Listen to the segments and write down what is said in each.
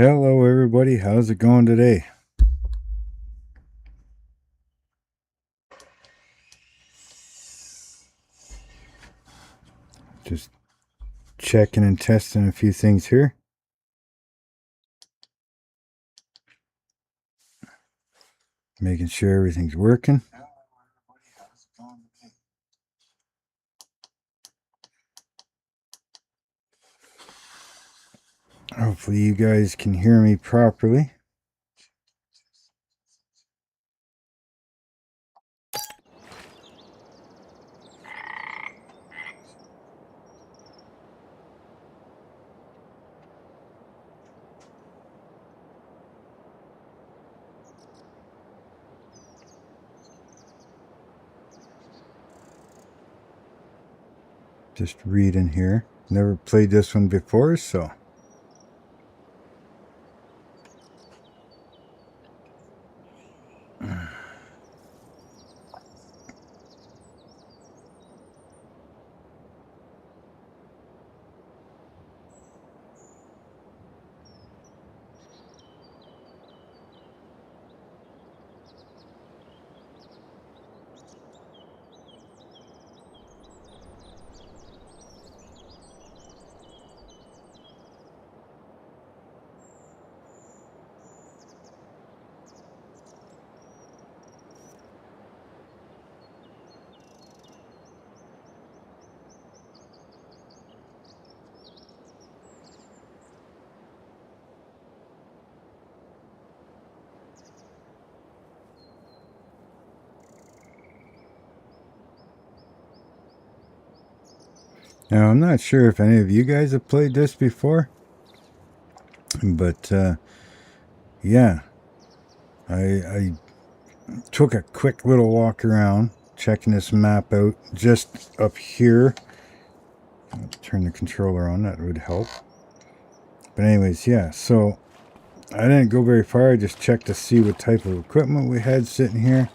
Hello everybody, how's it going today? Just checking and testing a few things here. Making sure everything's working. Hopefully you guys can hear me properly. Just reading here. Never played this one before, so. Now, I'm not sure if any of you guys have played this before, but yeah, I took a quick little walk around, checking this map out just up here. Turn the controller on, that would help. But anyways, yeah, so I didn't go very far. I just checked to see what type of equipment we had sitting here.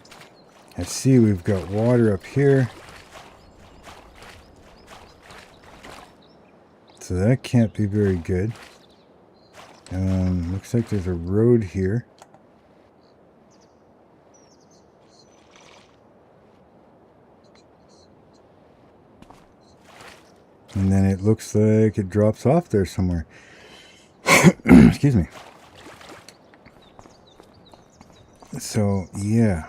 I see we've got water up here. So that can't be very good. Looks like there's a road here. And then it looks like it drops off there somewhere. Excuse me. So, yeah.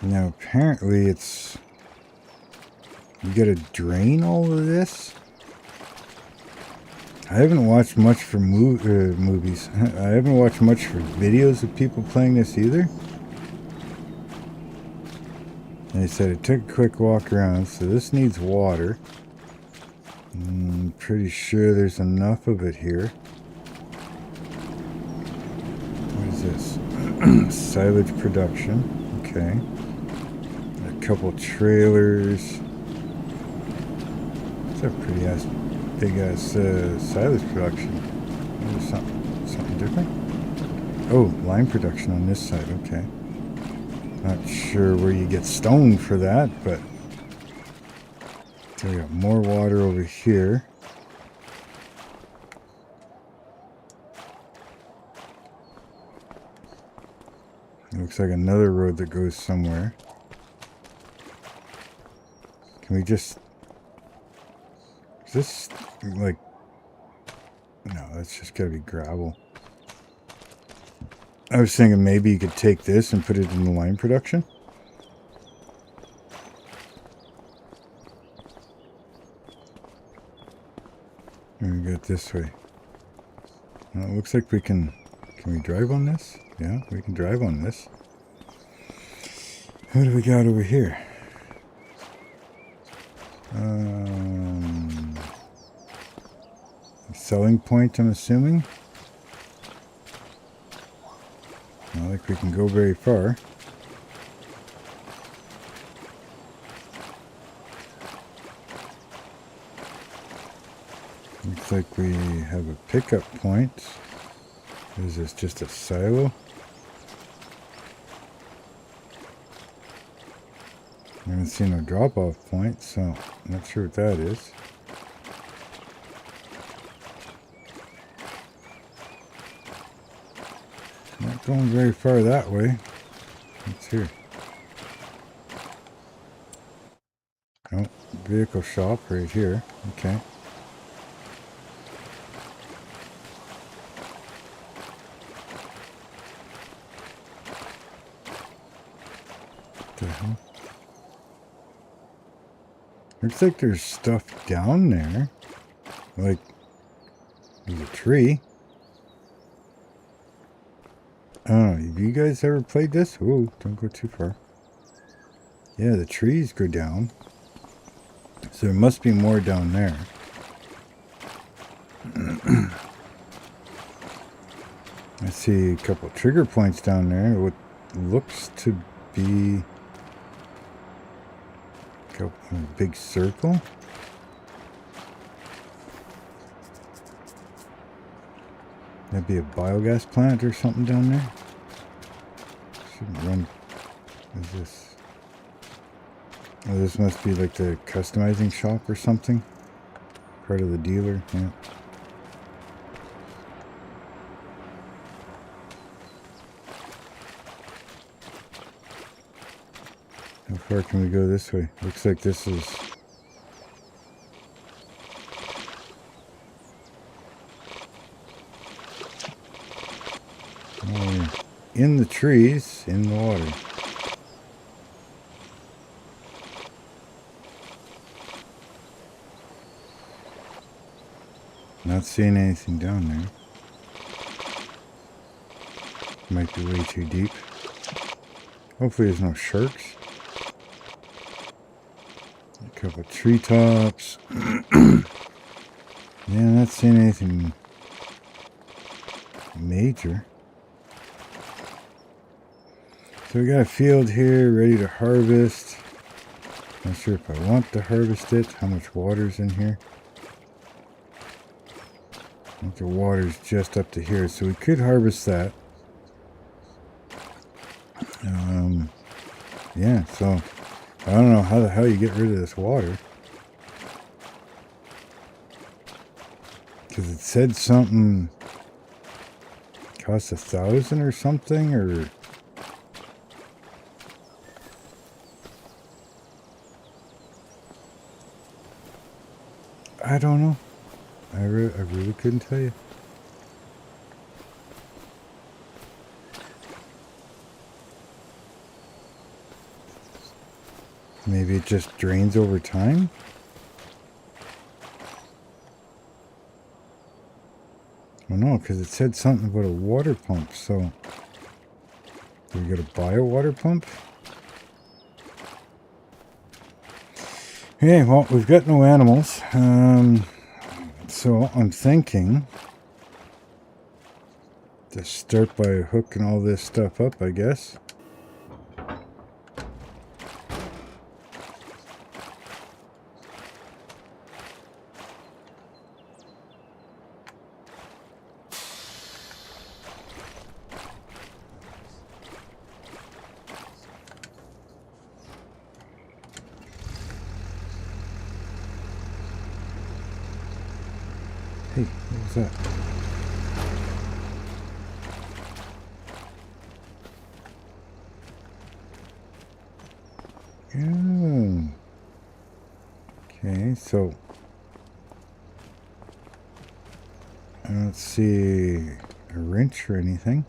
Now, apparently it's... You gotta drain all of this? I haven't watched much for movies. I haven't watched much for videos of people playing this either. And they said it took a quick walk around, so this needs water. I'm pretty sure there's enough of it here. What is this? Silage production. Okay. A couple trailers. It's a pretty big ass silage production. There's something different. Oh, lime production on this side. Okay. Not sure where you get stone for that, but we got more water over here. It looks like another road that goes somewhere. Can we just... Is this like... No, that's just gotta be gravel. I was thinking maybe you could take this and put it in the lime production. And we go this way. Well, it looks like we can... Can we drive on this? Yeah, we can drive on this. What do we got over here? Selling point, I'm assuming. Not like we can go very far. Looks like we have a pickup point. Is this just a silo? I haven't seen a drop-off point, so I'm not sure what that is. Not going very far that way. What's here? Oh, vehicle shop right here. Okay. What the hell? Looks like there's stuff down there. Like, there's a tree. I don't know, have you guys ever played this? Ooh, don't go too far. Yeah, the trees go down. So there must be more down there. I see a couple of trigger points down there. What looks to be a big circle. That'd be a biogas plant or something down there. Shouldn't run. What is this? Oh, this must be like the customizing shop or something. Part of the dealer, yeah. How far can we go this way? Looks like this is... Oh, in the trees, in the water. Not seeing anything down there. Might be way too deep. Hopefully there's no sharks. A couple treetops. Yeah, not seeing anything major. So we got a field here ready to harvest. Not sure if I want to harvest it. How much water's in here? I think the water's just up to here, so we could harvest that. Yeah, so I don't know how the hell you get rid of this water. Because it said something costs 1,000 or something, or... I don't know. I really couldn't tell you. Maybe it just drains over time? Well, no, because it said something about a water pump, so... Do we gotta buy a water pump? Okay, well, we've got no animals. So I'm thinking... Just start by hooking all this stuff up, I guess. Hey, what was that? Oh. Okay, so I don't see a wrench or anything.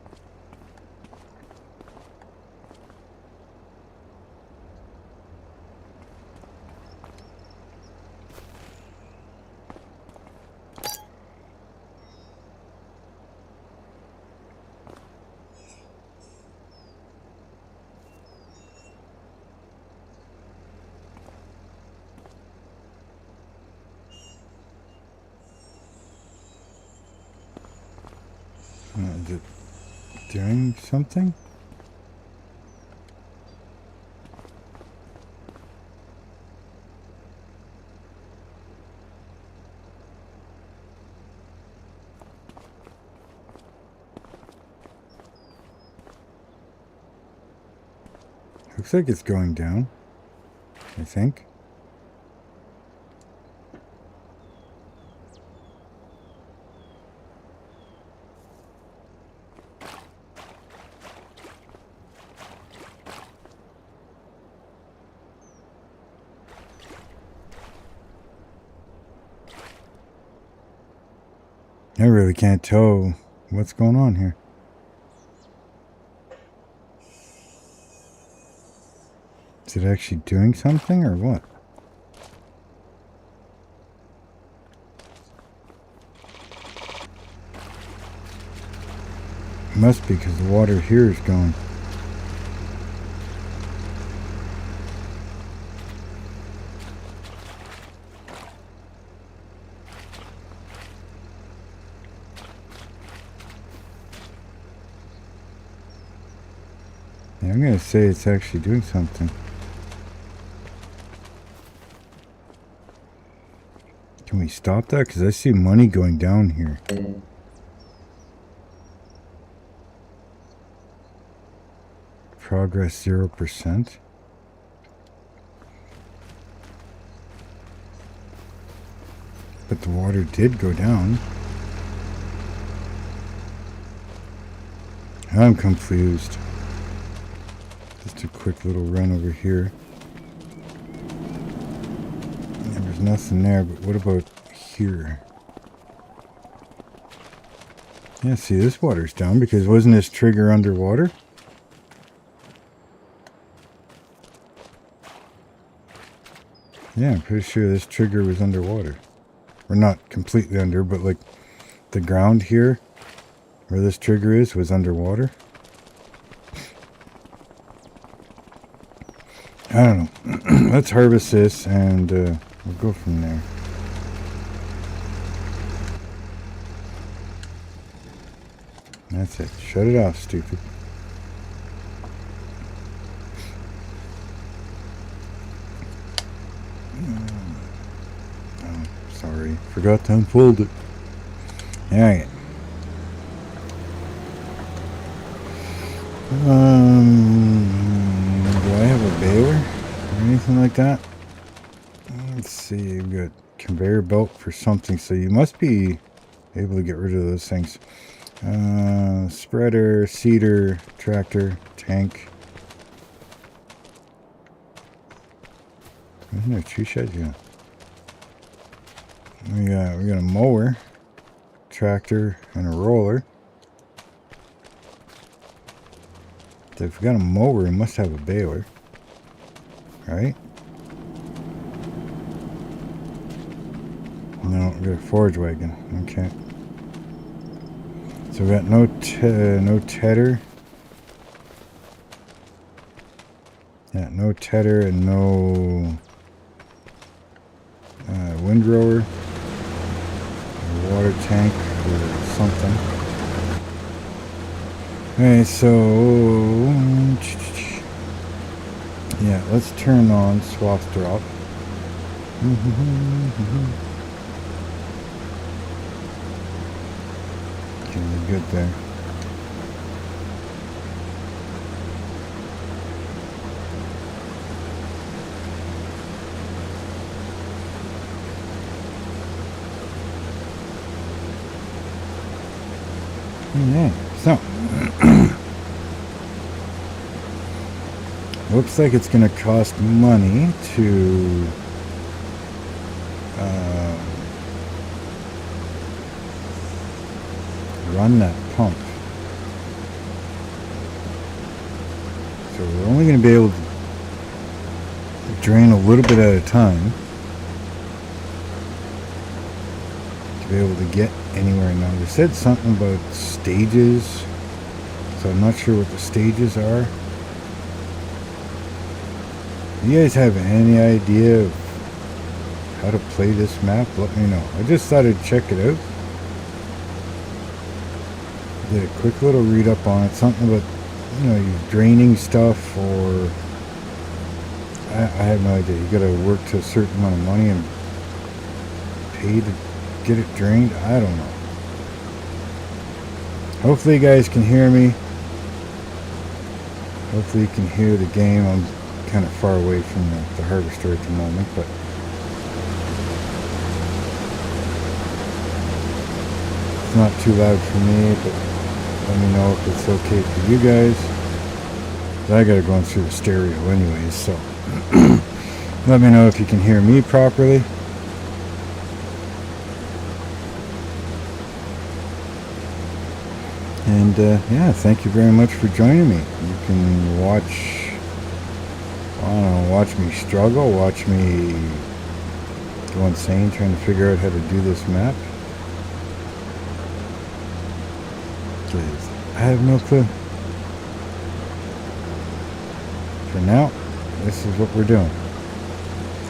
Is it doing something? Looks like it's going down. I think. I really can't tell what's going on here. Is it actually doing something or what? It must be because the water here is gone. Yeah, I'm going to say it's actually doing something. Can we stop that? Because I see money going down here. Progress 0%. But the water did go down. I'm confused. Just a quick little run over here. There's nothing there, but what about here? Yeah, see, this water's down because wasn't this trigger underwater? Yeah, I'm pretty sure this trigger was underwater. Or not completely under, but like the ground here where this trigger is was underwater. I don't know. Let's harvest this and we'll go from there. That's it. Shut it off, stupid. Oh, sorry. Forgot to unfold it. Alright. Do I have a baler or anything like that? Let's see. You've got conveyor belt for something, so you must be able to get rid of those things. Spreader, seeder, tractor, tank. Isn't there tree sheds? Yeah. We got a mower, tractor, and a roller. So if we got a mower, we must have a baler, right? No, we got a forage wagon. Okay. So we got no tedder. Yeah, no tedder and no windrower, or water tank or something. Alright, so yeah, let's turn on swath drop. Okay, we're good there. Yeah, so looks like it's going to cost money to run that pump. So we're only going to be able to drain a little bit at a time to be able to get anywhere. Now they said something about stages, so I'm not sure what the stages are. If you guys have any idea of how to play this map, let me know. I just thought I'd check it out. Did a quick little read up on it. Something about, you know, you're draining stuff, or I have no idea. You gotta work to a certain amount of money and pay to get it drained. I don't know. Hopefully you guys can hear me. Hopefully you can hear the game. I'm kind of far away from the harvester at the moment, but it's not too loud for me, but let me know if it's okay for you guys. I gotta go through the stereo anyways, so let me know if you can hear me properly. And yeah, thank you very much for joining me. You can watch, I don't know, watch me struggle, watch me go insane trying to figure out how to do this map. Because I have no clue. For now, this is what we're doing.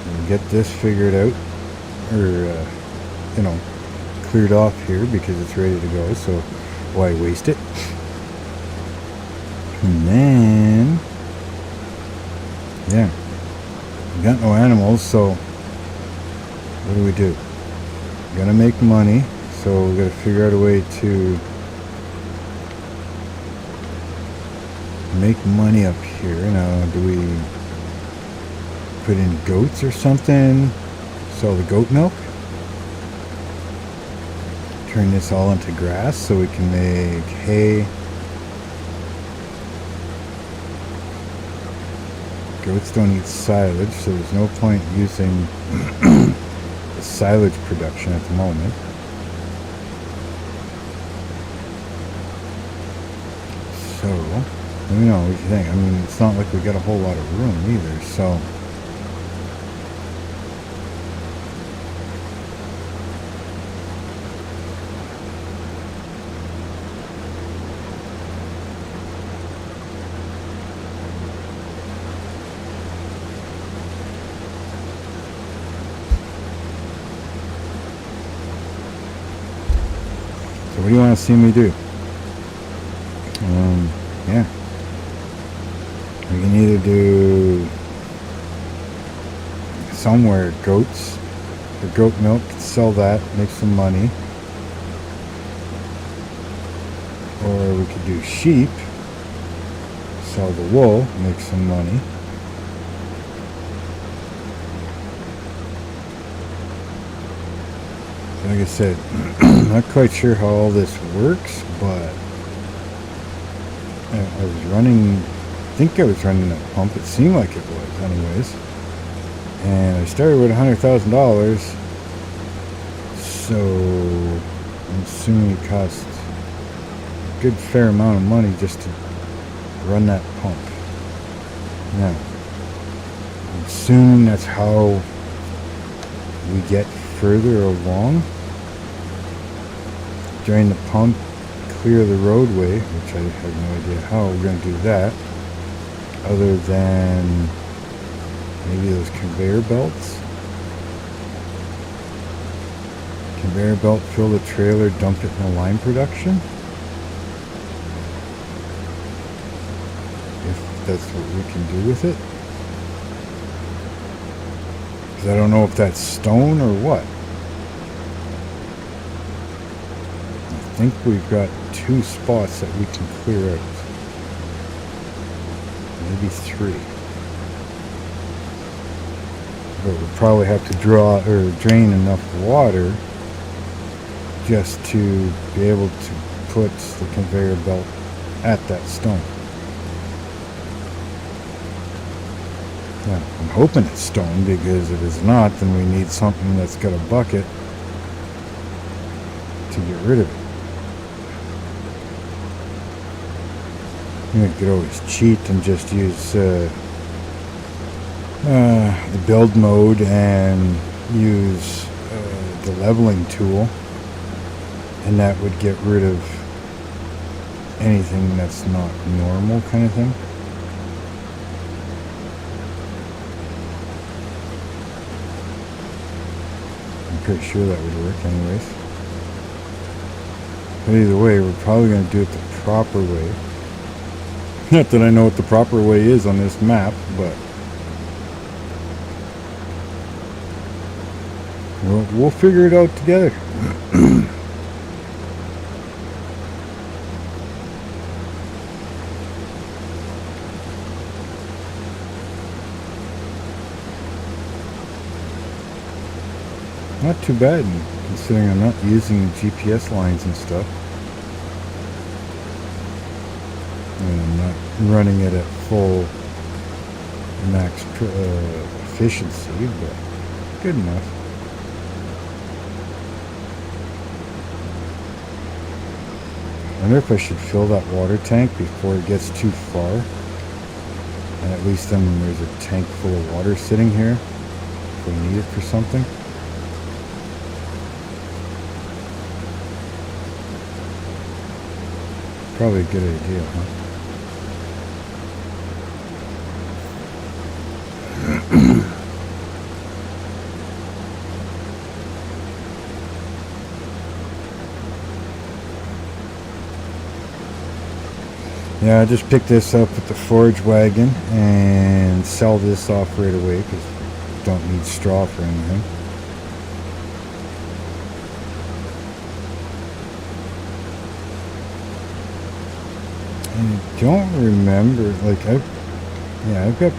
We'll get this figured out, or you know, cleared off here because it's ready to go, so why waste it? And then, yeah, we got no animals, so what do? We're gonna make money, so we gotta figure out a way to make money up here. Now, do we put in goats or something? Sell the goat milk? Turn this all into grass so we can make hay. Goats don't eat silage, so there's no point using the silage production at the moment. So, let me know what you think. I mean, it's not like we got a whole lot of room either, so what do you want to see me do? Yeah. We can either do somewhere goats or goat milk, sell that, make some money. Or we could do sheep, sell the wool, make some money. Like I said, not quite sure how all this works, but I was running, I think I was running that pump, it seemed like it was anyways, and I started with $100,000, so I'm assuming it cost a good fair amount of money just to run that pump. Now, I'm assuming that's how we get further along. Drain the pump, clear the roadway, which I have no idea how we're going to do that, other than maybe those conveyor belts. Conveyor belt, fill the trailer, dump it in the line production. If that's what we can do with it. Because I don't know if that's stone or what. I think we've got 2 spots that we can clear out. Maybe 3. But we'll probably have to draw or drain enough water just to be able to put the conveyor belt at that stone. Now, I'm hoping it's stone, because if it's not, then we need something that's got a bucket to get rid of it. You could always cheat and just use the build mode and use the leveling tool, and that would get rid of anything that's not normal kind of thing. I'm pretty sure that would work anyways. But either way, we're probably going to do it the proper way. Not that I know what the proper way is on this map, but we'll figure it out together. Not too bad, considering I'm not using GPS lines and stuff. And I'm not running it at full max efficiency, but good enough. I wonder if I should fill that water tank before it gets too far. And at least then there's a tank full of water sitting here if we need it for something. Probably a good idea, huh? Yeah, I just picked this up with the forage wagon and sell this off right away because we don't need straw for anything. I don't remember, like, I've got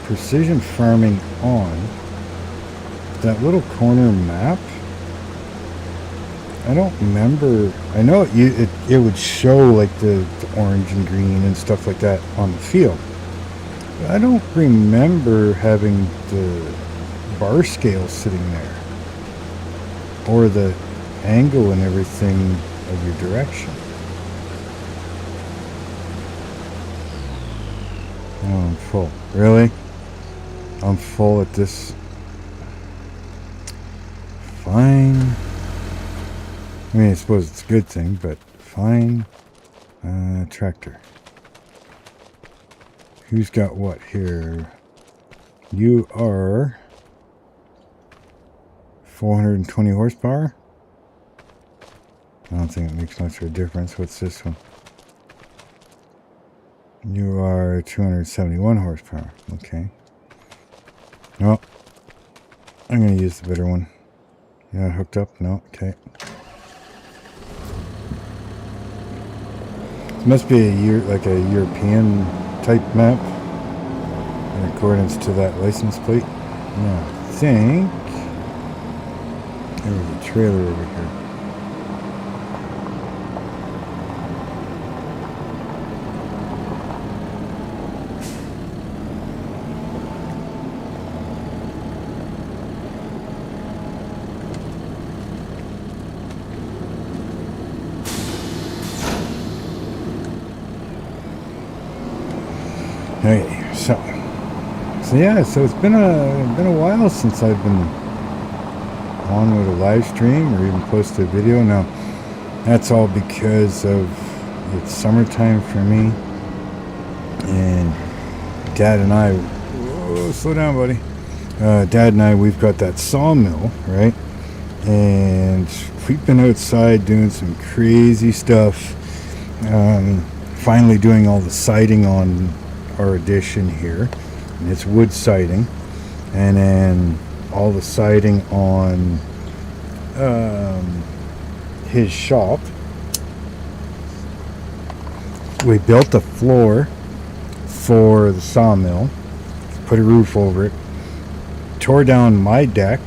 precision farming on. That little corner map, I don't remember. I know it would show like the orange and green and stuff like that on the field. But I don't remember having the bar scale sitting there. Or the angle and everything of your direction. Oh, I'm full. Really? I'm full at this. Fine. I mean, I suppose it's a good thing, but fine. Tractor. Who's got what here? You are 420 horsepower? I don't think it makes much of a difference. What's this one? You are 271 horsepower. Okay. Well, I'm going to use the better one. Yeah, hooked up? No? Okay. It must be like a European type map in accordance to that license plate. Now, I think there was a trailer over here. Okay, so yeah, so it's been a while since I've been on with a live stream or even posted a video. Now, that's all because of it's summertime for me, and Dad and I. Whoa, slow down, buddy. Dad and I, we've got that sawmill, right? And we've been outside doing some crazy stuff. Finally doing all the siding on our addition here, and it's wood siding, and then all the siding on his shop. We built the floor for the sawmill, put a roof over it, tore down my deck,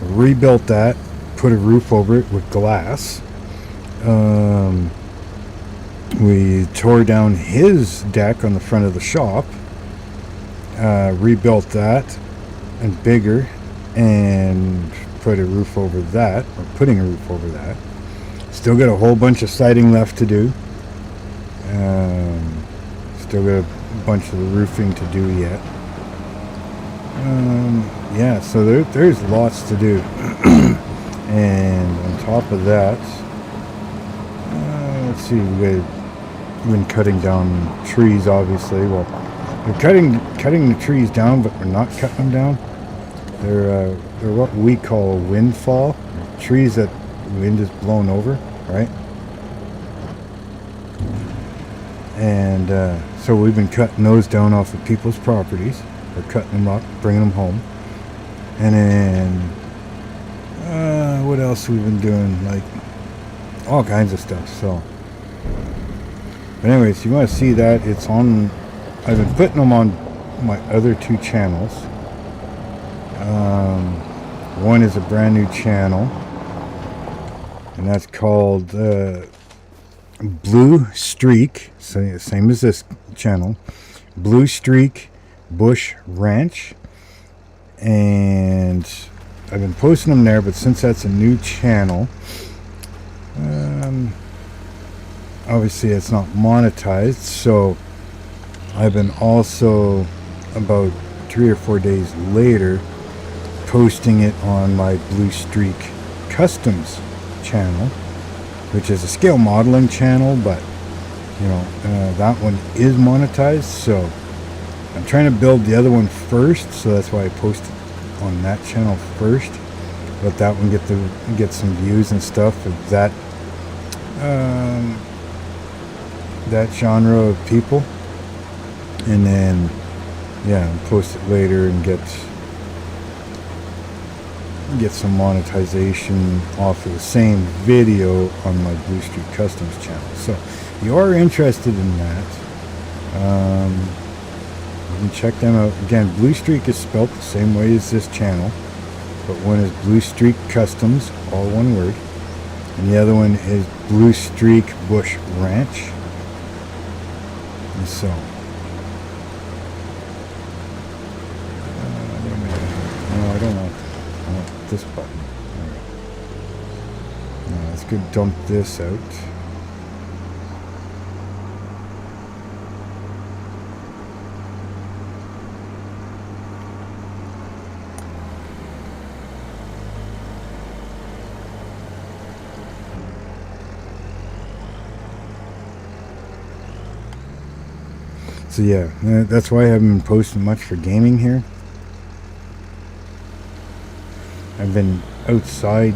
rebuilt that, put a roof over it with glass. We tore down his deck on the front of the shop, rebuilt that and bigger, and put a roof over that, or putting a roof over that. Still got a whole bunch of siding left to do. Still got a bunch of the roofing to do yet. Yeah, so there's lots to do. And on top of that, let's see, we've been cutting down trees, obviously. Well, we're cutting the trees down, but we're not cutting them down. They're what we call a windfall, trees that the wind is blown over, right? And so we've been cutting those down off of people's properties. We're cutting them up, bringing them home. And then what else we've been doing? Like all kinds of stuff. So, but anyways, you want to see that, it's on. I've been putting them on my other two channels. One is a brand new channel, and that's called Blue Streak, so same as this channel, Blue Streak Bush Ranch. And I've been posting them there, but since that's a new channel, obviously it's not monetized, so I've been also about 3 or 4 days later posting it on my Blue Streak Customs channel, which is a scale modeling channel, but you know, that one is monetized, so I'm trying to build the other one first, so that's why I posted on that channel first. Let that one get some views and stuff of that that genre of people, and then post it later and get some monetization off of the same video on my Blue Streak Customs channel. So if you are interested in that, you can check them out. Again, Blue Streak is spelt the same way as this channel, but one is Blue Streak Customs, all one word, and the other one is Blue Streak Bush Ranch. And so no, I don't want that. I want this button. Now let's go dump this out. So yeah, that's why I haven't been posting much for gaming here. I've been outside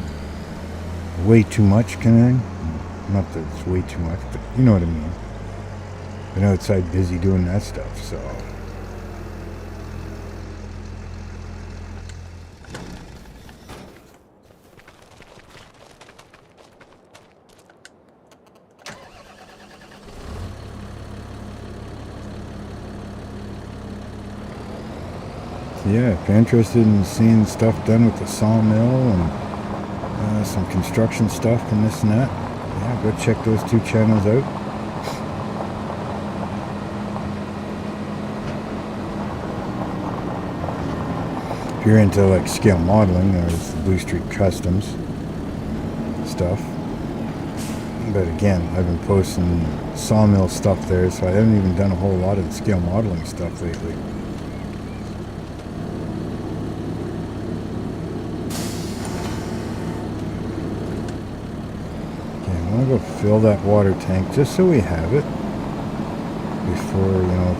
way too much, kind of. Not that it's way too much, but you know what I mean. Been outside busy doing that stuff, so. Yeah, if you're interested in seeing stuff done with the sawmill and some construction stuff and this and that, yeah, go check those two channels out. If you're into like scale modeling, there's the Blue Streak Customs stuff. But again, I've been posting sawmill stuff there, so I haven't even done a whole lot of the scale modeling stuff lately. I'm going to go fill that water tank just so we have it before, you know,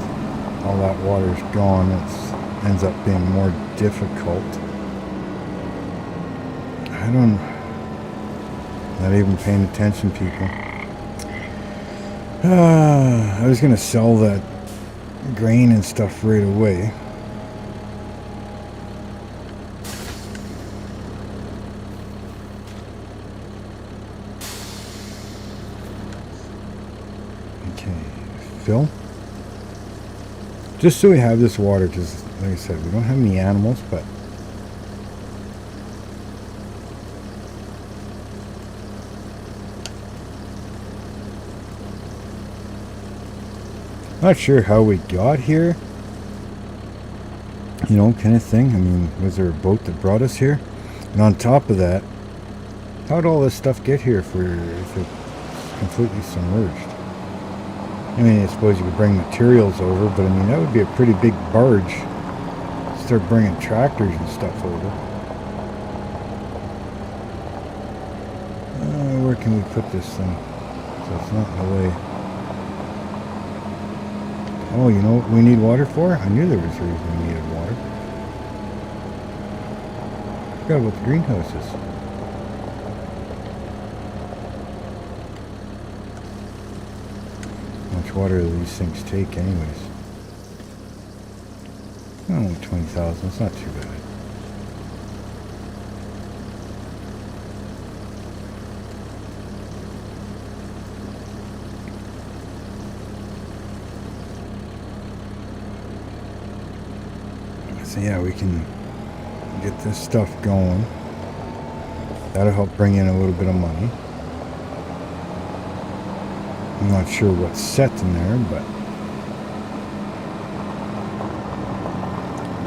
all that water's gone. It ends up being more difficult. Not even paying attention, people. I was going to sell that grain and stuff right away. Fill. Just so we have this water, because like I said, we don't have any animals, but not sure how we got here, you know, kind of thing. I mean, was there a boat that brought us here? And on top of that, how'd all this stuff get here if it's completely submerged? I mean, I suppose you could bring materials over, but I mean, that would be a pretty big barge. Start bringing tractors and stuff over. Where can we put this thing so it's not in the way? Oh, you know what we need water for? I knew there was a reason we needed water. Forgot about the greenhouses. How much water do these things take anyways? Only 20,000, it's not too bad. So yeah, we can get this stuff going. That'll help bring in a little bit of money. I'm not sure what's set in there, but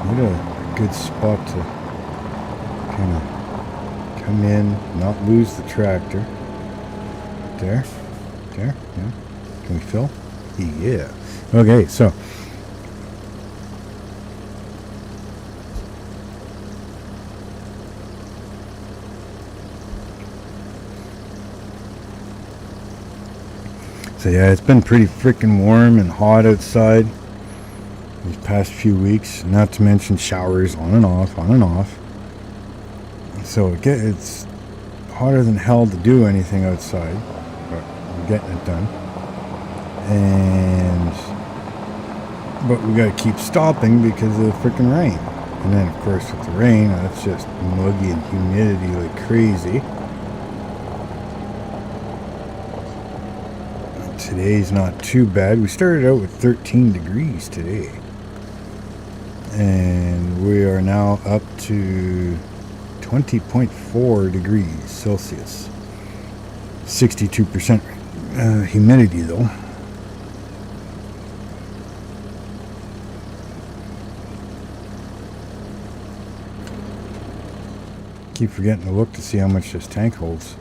what a good spot to kind of come in, not lose the tractor. There, yeah. Can we fill? Yeah. Okay, so yeah, it's been pretty freaking warm and hot outside these past few weeks, not to mention showers on and off. So it's hotter than hell to do anything outside, but we're getting it done. But we gotta keep stopping because of the freaking rain. And then of course with the rain, it's just muggy and humidity like crazy. Today's not too bad. We started out with 13 degrees today. And we are now up to 20.4 degrees Celsius. 62% humidity though. Keep forgetting to look to see how much this tank holds.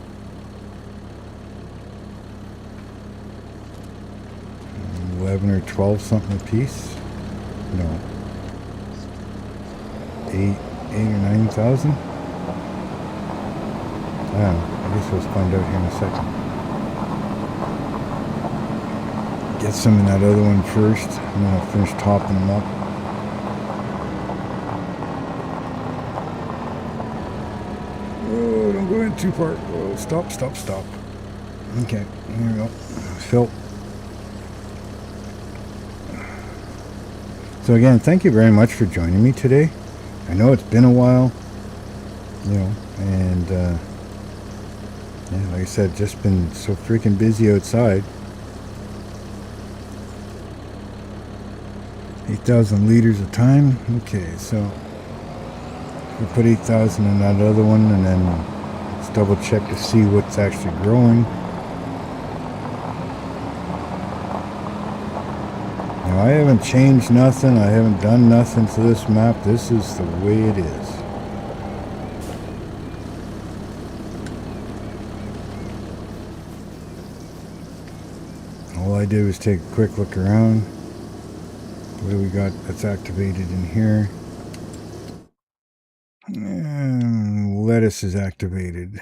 11 or 12 something a piece. No. 8 or 9,000. I don't know. I guess we'll find out here in a second. Get some in that other one first, and then I'll finish topping them up. Oh, don't go in too far. Oh, stop. Okay, here we go. Fill. So again, thank you very much for joining me today. I know it's been a while, and yeah, like I said, just been so freaking busy outside. 8,000 liters of time. Okay, so we put 8,000 in that other one, and then let's double check to see what's actually growing. Now, I haven't changed nothing. I haven't done nothing to this map. This is the way it is. All I did was take a quick look around. What do we got that's activated in here? And lettuce is activated.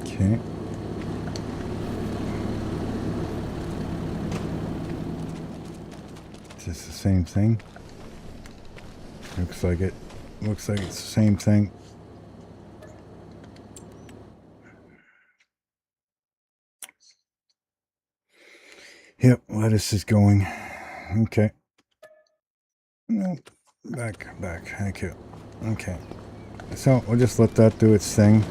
Okay. Is this the same thing? Looks like it. Looks like it's the same thing. Yep, lettuce is going. Okay. Nope. Back. Thank you. Okay. So we'll just let that do its thing.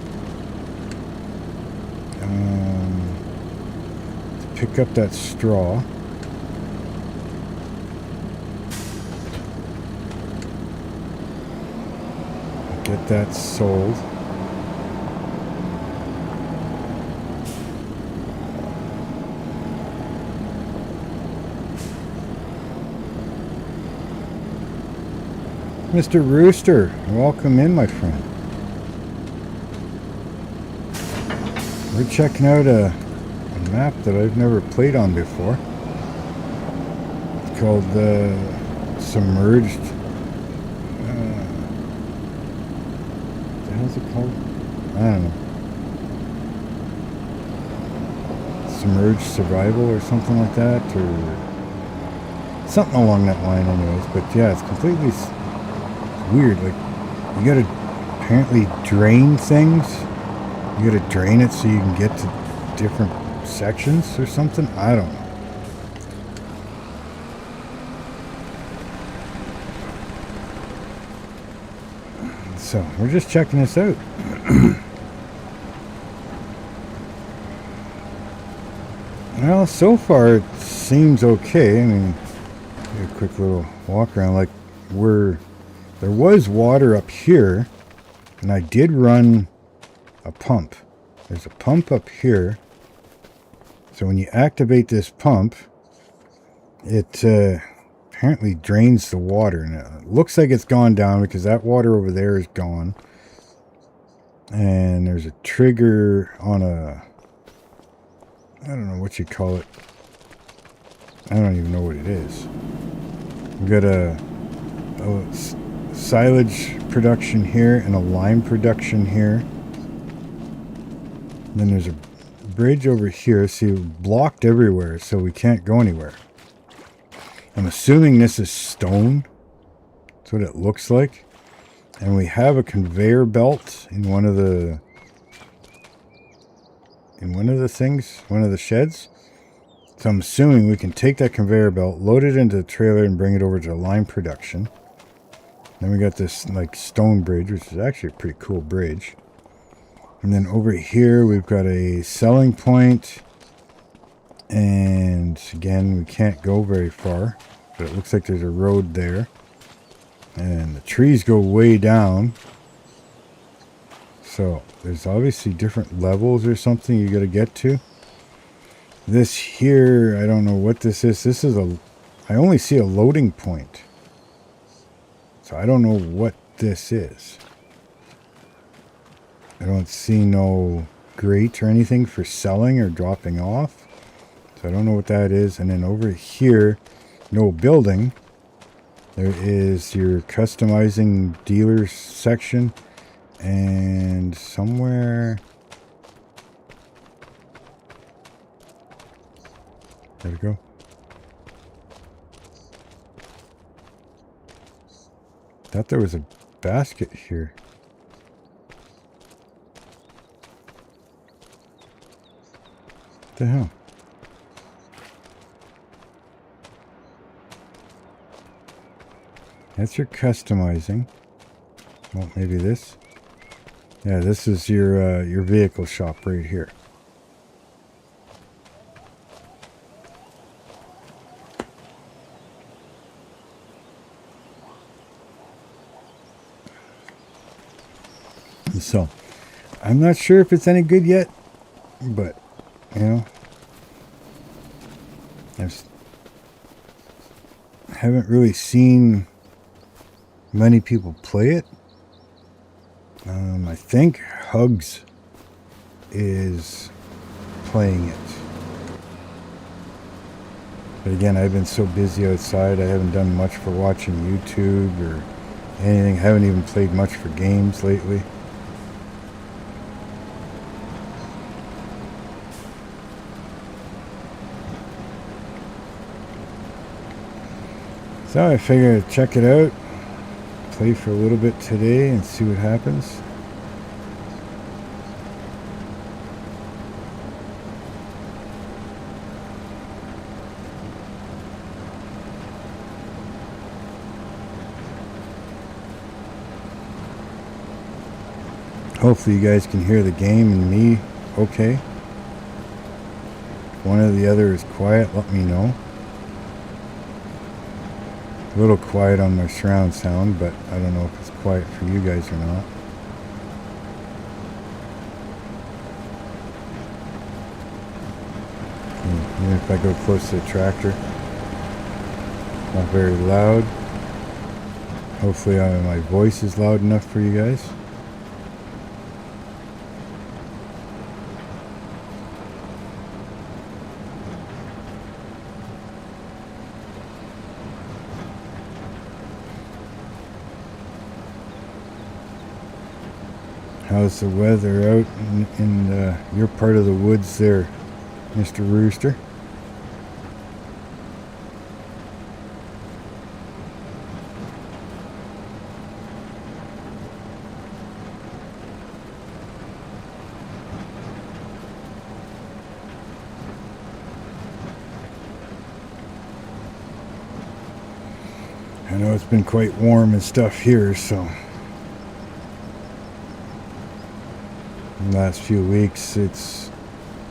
To pick up that straw. Get that sold. Mr. Rooster, welcome in, my friend. We're checking out a map that I've never played on before. It's called Submerged. What the hell's it called? I don't know. Submerged Survival or something like that, or something along that line, anyways. But yeah, it's completely weird. Like, you gotta apparently drain things. You gotta drain it so you can get to different sections or something. I don't know. So we're just checking this out. Well, so far it seems okay. I mean, do a quick little walk around. Like, there was water up here, and I did run a pump. There's a pump up here. So when you activate this pump, it apparently drains the water. Now, it looks like it's gone down because that water over there is gone. And there's a trigger on I don't know what you call it. I don't even know what it is. We've got a silage production here and a lime production here. And then there's a bridge over here. See, blocked everywhere, so we can't go anywhere. I'm assuming this is stone. That's what it looks like. And we have a conveyor belt in one of the things, one of the sheds. So I'm assuming we can take that conveyor belt, load it into the trailer, and bring it over to the lime production. Then we got this like stone bridge, which is actually a pretty cool bridge. And then over here we've got a selling point. And again, we can't go very far, but it looks like there's a road there. And the trees go way down. So there's obviously different levels or something you got to get to. This here, I don't know what this is. This is I only see a loading point. So I don't know what this is. I don't see no grate or anything for selling or dropping off. So I don't know what that is. And then over here, no building. There is your customizing dealers section. And somewhere... There we go. Thought there was a basket here. What the hell? That's your customizing. Well, maybe this. Yeah, this is your vehicle shop right here. So, I'm not sure if it's any good yet, but, you know, I haven't really seen many people play it. I think Hugs is playing it. But again, I've been so busy outside, I haven't done much for watching YouTube or anything. I haven't even played much for games lately. So I figured I'd check it out, play for a little bit today and see what happens. Hopefully you guys can hear the game and me okay. If one or the other is quiet, let me know. A little quiet on my surround sound, but I don't know if it's quiet for you guys or not. Even if I go close to the tractor, not very loud. Hopefully my voice is loud enough for you guys. How's the weather out in your part of the woods there, Mr. Rooster? I know it's been quite warm and stuff here, so in the last few weeks it's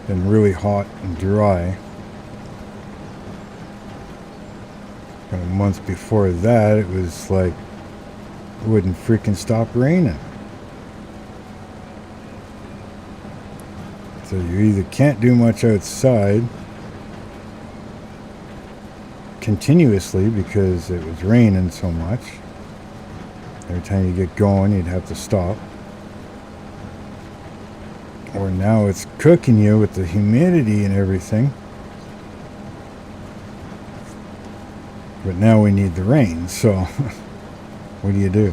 been really hot and dry. But a month before that, it was like it wouldn't freaking stop raining. So you either can't do much outside continuously because it was raining so much. Every time you get going, you'd have to stop. Or now it's cooking you with the humidity and everything. But now we need the rain, so what do you do?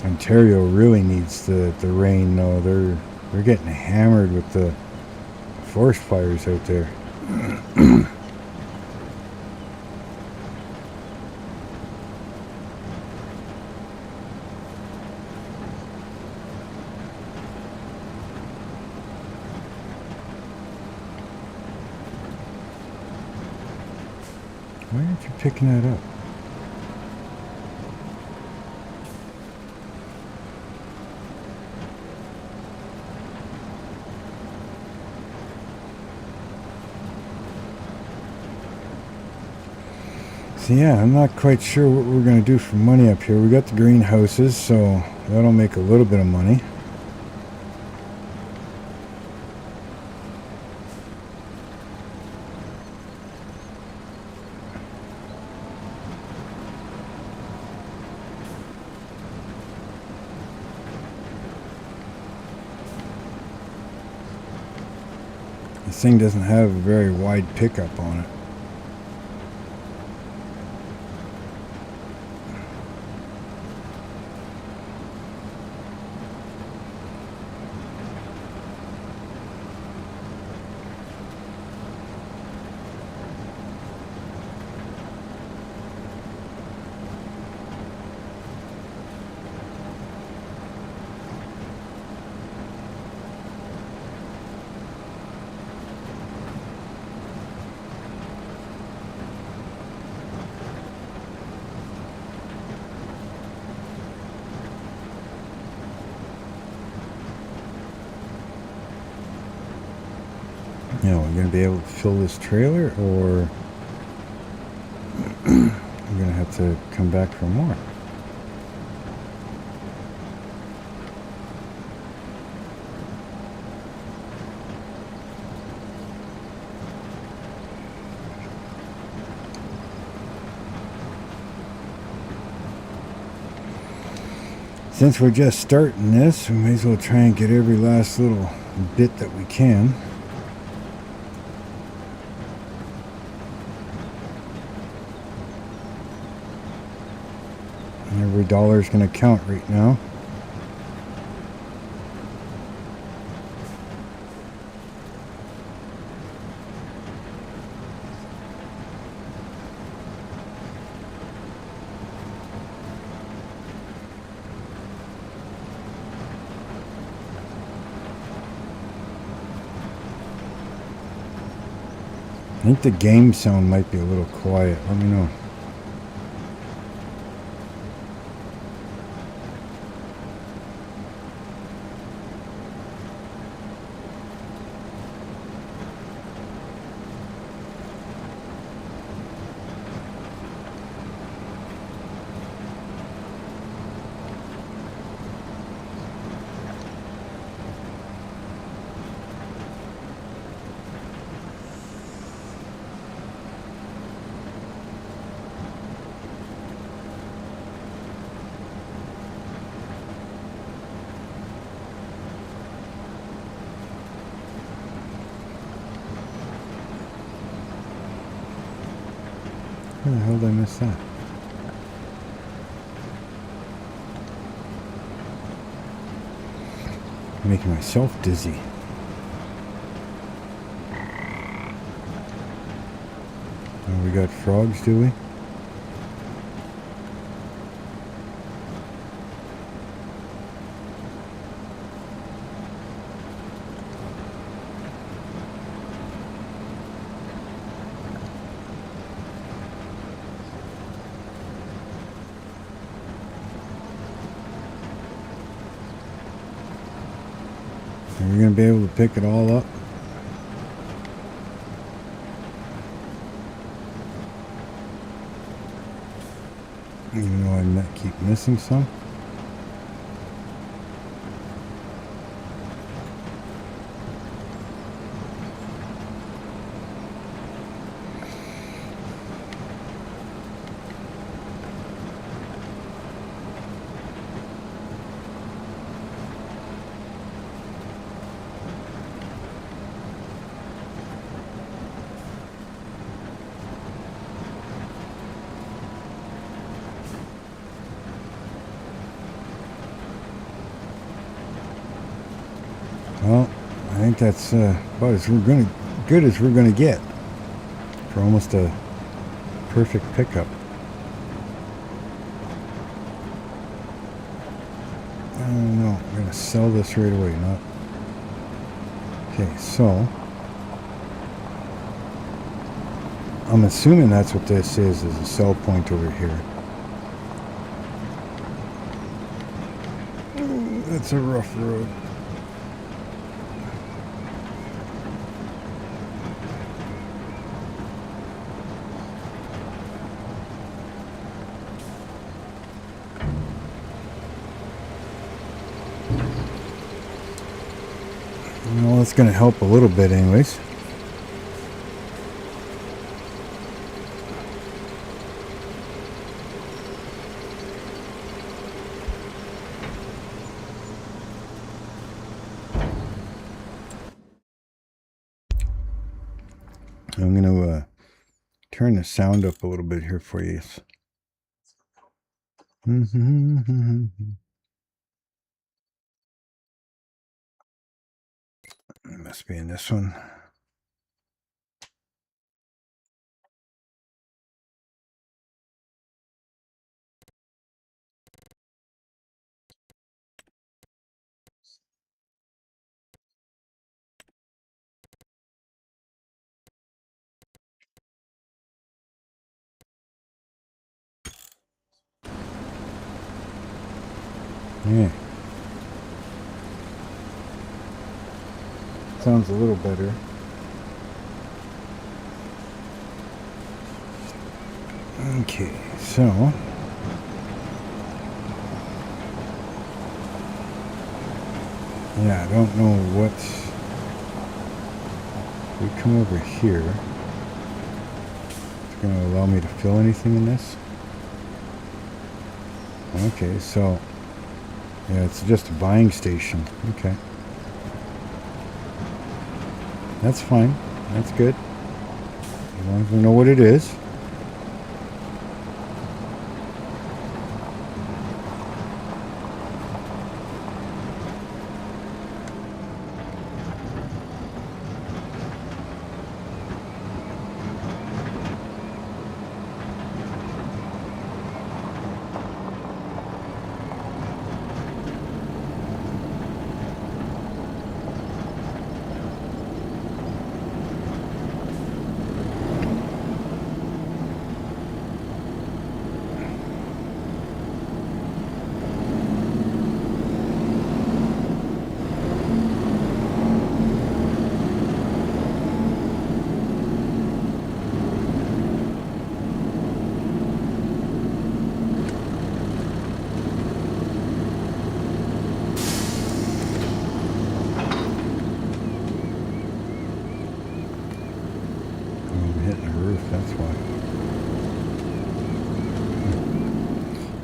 Ontario really needs the rain though. They're getting hammered with the forest fires out there. Why aren't you picking that up? So yeah, I'm not quite sure what we're going to do for money up here. We got the greenhouses, so that'll make a little bit of money. This thing doesn't have a very wide pickup on it. You know, we're going to be able to fill this trailer, or we're going to have to come back for more. Since we're just starting this, we may as well try and get every last little bit that we can. Every dollar is going to count right now. I think the game sound might be a little quiet. Let me know. How the hell did I miss that? I'm making myself dizzy. Oh, we got frogs, do we? Are we going to be able to pick it all up? keep missing some. Well, I think that's about as good as we're gonna get for almost a perfect pickup. Oh no, I'm gonna sell this right away. Not okay. So I'm assuming that's what this is a sell point over here. Oh, that's a rough road. Well, it's going to help a little bit anyways. I'm going to turn the sound up a little bit here for you. It must be in this one. Yeah. Sounds a little better. Okay, so yeah, I don't know what we come over here. It's going to allow me to fill anything in this. Okay, so yeah, it's just a buying station. Okay, that's fine. That's good. As long as we know what it is.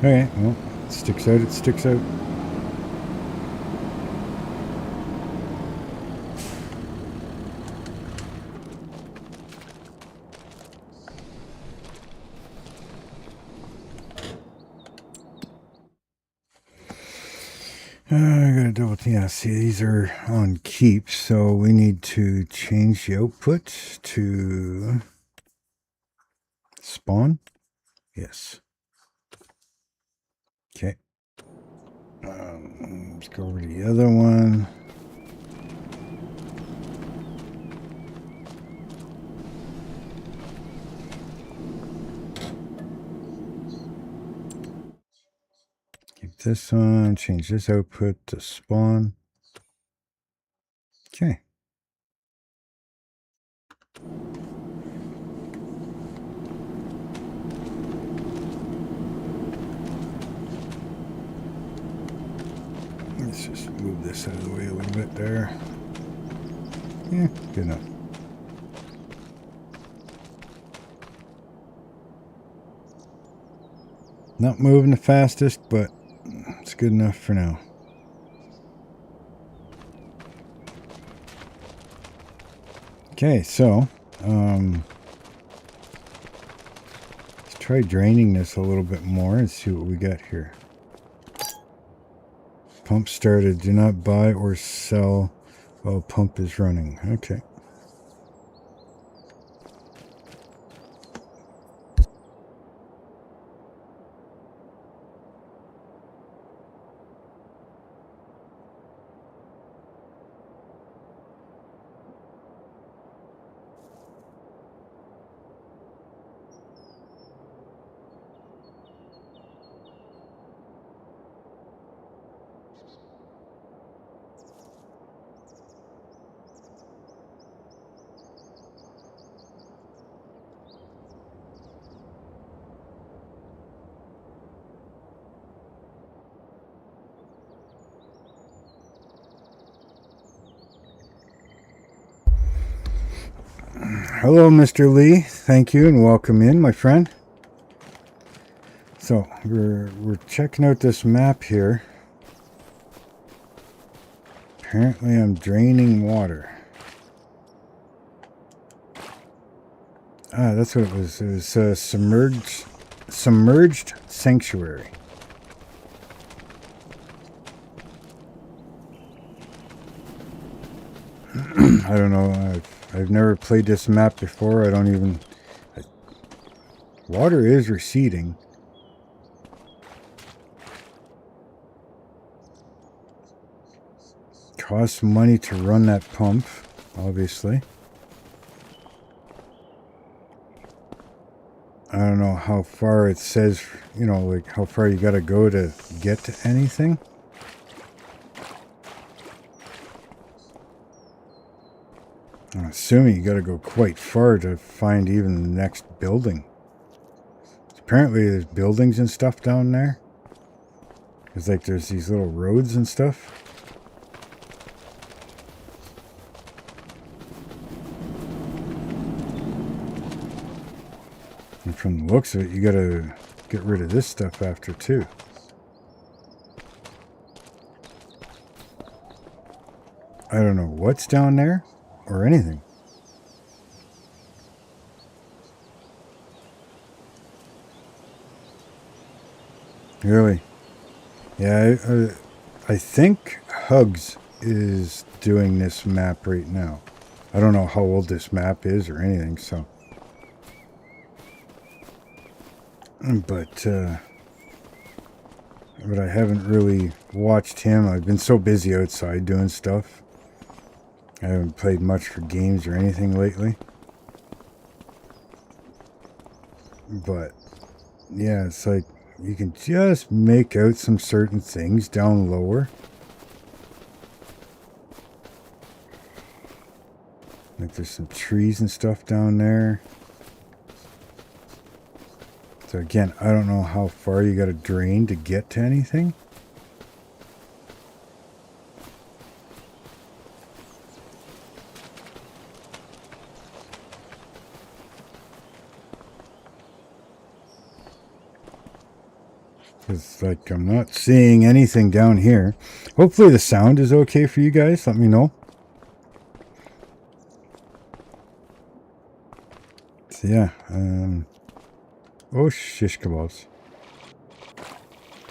Okay, well, it sticks out, it sticks out. I gotta double, yeah, see, these are on keep, so we need to change the output to spawn. Yes. Okay. Let's go over to the other one. Keep this on, change this output to spawn. Okay. Let's just move this out of the way a little bit there. Yeah, good enough. Not moving the fastest, but it's good enough for now. Okay, so let's try draining this a little bit more and see what we got here. Pump started. Do not buy or sell while pump is running. Okay. Hello, Mr. Lee. Thank you and welcome in, my friend. So we're checking out this map here. Apparently, I'm draining water. Ah, that's what it was. It was Submerged Sanctuary. I don't know. I've never played this map before. I don't even... Water is receding. Costs money to run that pump, obviously. I don't know how far it says, you know, like how far you gotta go to get to anything. I'm assuming you gotta go quite far to find even the next building. Apparently there's buildings and stuff down there. It's like there's these little roads and stuff. And from the looks of it, you gotta get rid of this stuff after too. I don't know what's down there or anything. Really? Yeah, I think Hugs is doing this map right now. I don't know how old this map is or anything, so. But I haven't really watched him. I've been so busy outside doing stuff. I haven't played much for games or anything lately. But, yeah, it's like you can just make out some certain things down lower. Like there's some trees and stuff down there. So again, I don't know how far you got to drain to get to anything. It's like I'm not seeing anything down here. Hopefully the sound is okay for you guys. Let me know. So yeah, oh shish kebabs.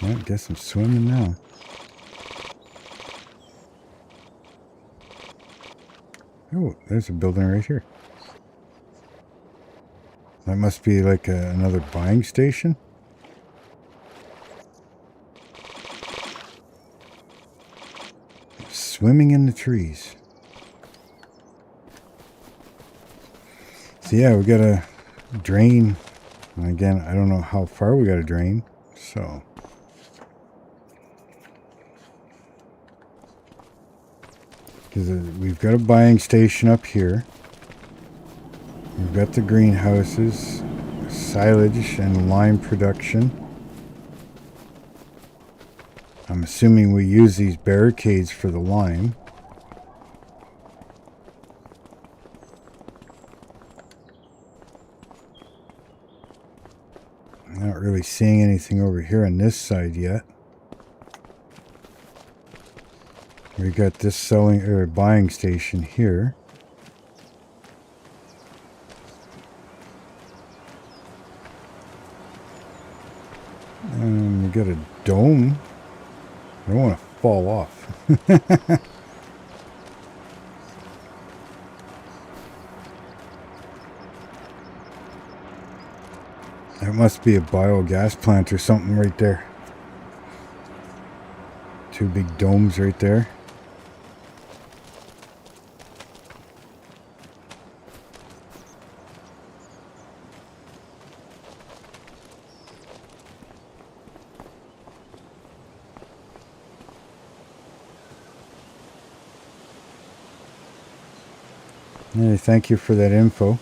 I guess I'm swimming now. Oh, there's a building right here. That must be like another buying station. Swimming in the trees. So yeah, we gotta drain. And again, I don't know how far we gotta drain. So because we've got a buying station up here. We've got the greenhouses, silage and lime production. I'm assuming we use these barricades for the lime. Not really seeing anything over here on this side yet. We got this selling or buying station here. And we got a dome. I don't want to fall off. That must be a biogas plant or something right there. Two big domes right there. Hey, thank you for that info.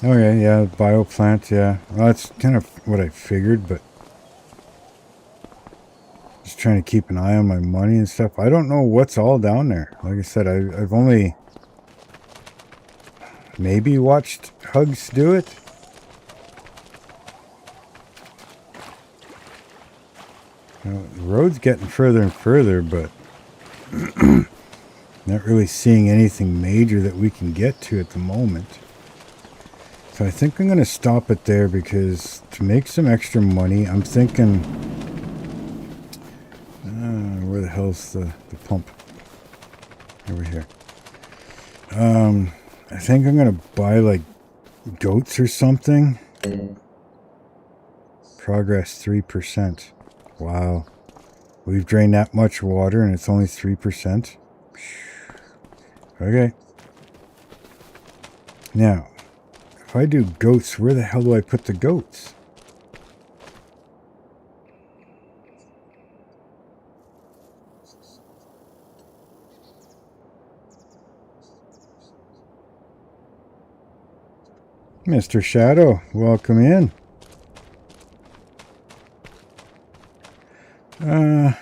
Oh yeah, bioplant, yeah. Well, that's kind of what I figured, but just trying to keep an eye on my money and stuff. I don't know what's all down there. Like I said, I've only maybe watched Hugs do it. You know, the road's getting further and further, but not really seeing anything major that we can get to at the moment. So I think I'm going to stop it there because to make some extra money, I'm thinking... where the hell's the pump? Over here. I think I'm going to buy like goats or something. Progress 3%. Wow. We've drained that much water and it's only 3%. Okay. Now, if I do goats, where the hell do I put the goats? Mr. Shadow, welcome in.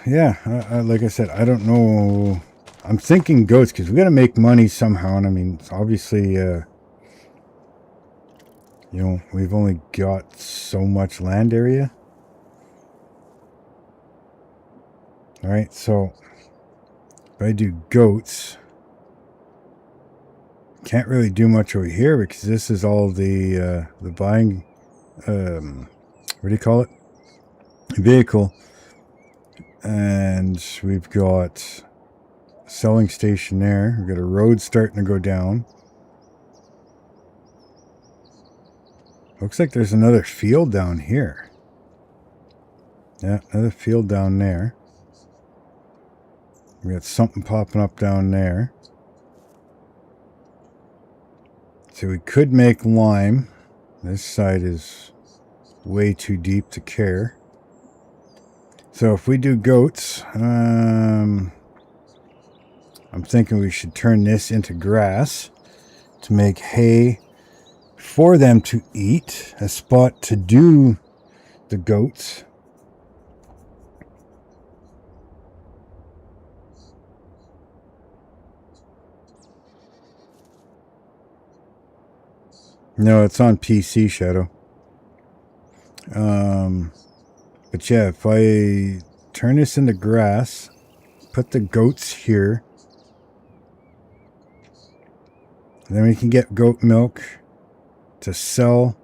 Yeah, like I said, I don't know. I'm thinking goats because we got to make money somehow. And I mean, it's obviously, you know, we've only got so much land area. All right, so if I do goats, can't really do much over here because this is all the buying, what do you call it? Vehicle. And we've got a selling station there. We've got a road starting to go down. Looks like there's another field down here. Yeah, another field down there. We got something popping up down there. So we could make lime. This side is way too deep to care. So if we do goats, I'm thinking we should turn this into grass to make hay for them to eat. A spot to do the goats. No, it's on PC, Shadow. But yeah, if I turn this into grass, put the goats here, then we can get goat milk to sell,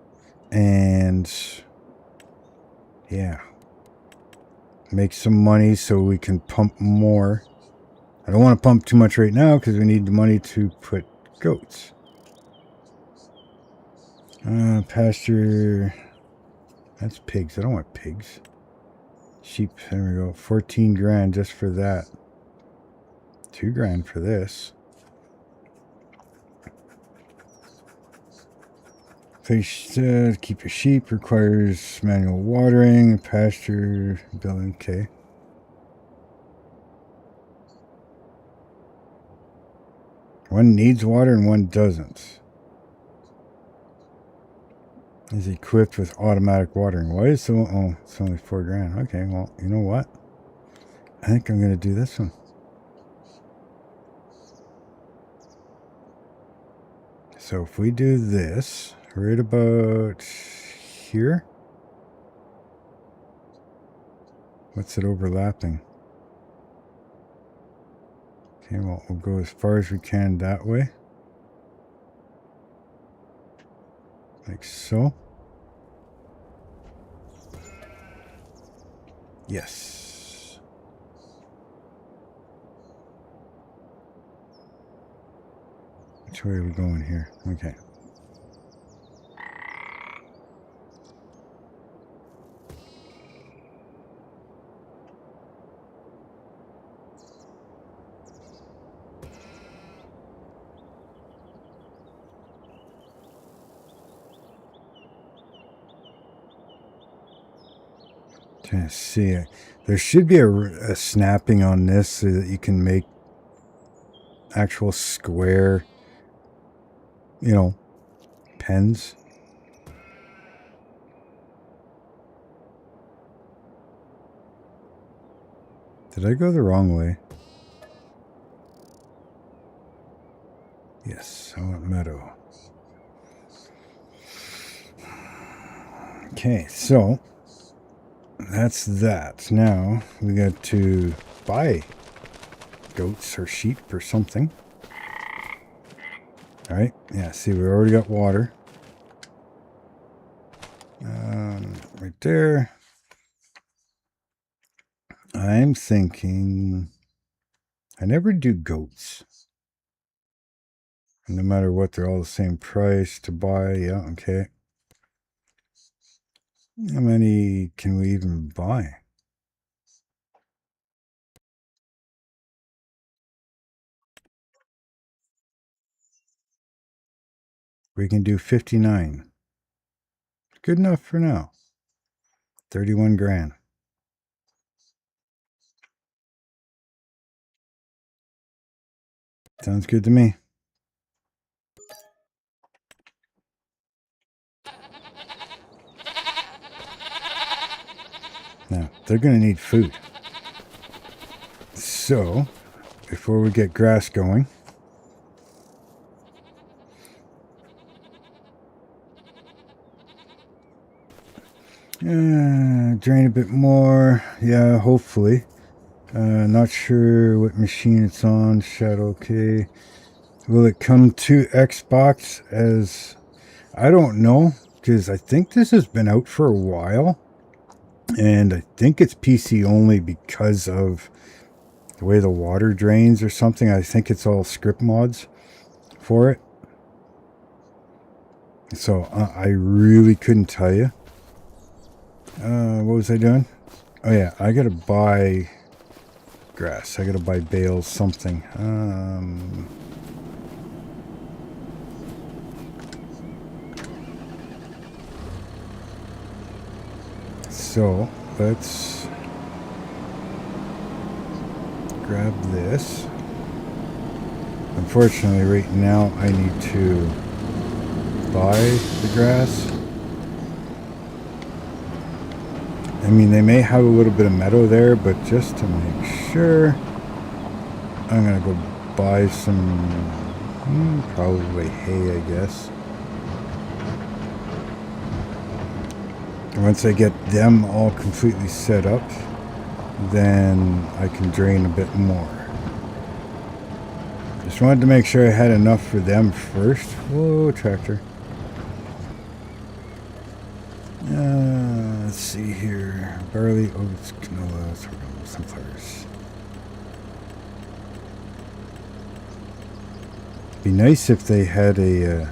and yeah, make some money so we can pump more. I don't want to pump too much right now because we need the money to put goats. Pasture, that's pigs. I don't want pigs. Sheep, there we go. 14 grand just for that. 2 grand for this. To keep your sheep requires manual watering, pasture, building. Okay. One needs water and one doesn't. is equipped with automatic watering. Why is so? Oh, it's only $4,000. Okay, well, you know what? I think I'm gonna do this one. So if we do this right about here, what's it overlapping? Okay, well, we'll go as far as we can that way. Like so. Yes. Which way are we going here? Okay. Trying to see it. There should be a snapping on this so that you can make actual square, you know, pens. Did I go the wrong way? Yes, I want meadow. Okay, so that's that. Now we got to buy goats or sheep or something. All right, yeah, see, we already got water. Right there. I'm thinking I never do goats. No matter what, they're all the same price to buy. Yeah, okay. How many can we even buy? We can do 59. Good enough for now. 31 grand. Sounds good to me. Now, they're going to need food. So, before we get grass going, drain a bit more. Yeah, hopefully. Not sure what machine it's on. Shadow, okay. Will it come to Xbox as... I don't know, because I think this has been out for a while. And I think it's PC only because of the way the water drains or something. I think it's all script mods for it. So I really couldn't tell you. What was I doing? Oh yeah, I gotta buy grass. I gotta buy bales, something. So let's grab this. Unfortunately, right now I need to buy the grass. I mean, they may have a little bit of meadow there, but just to make sure, I'm gonna go buy some, probably hay, I guess. Once I get them all completely set up, then I can drain a bit more. Just wanted to make sure I had enough for them first. Whoa, tractor. Let's see here. Barley, oats, canola, sorghum, sunflowers. Be nice if they had a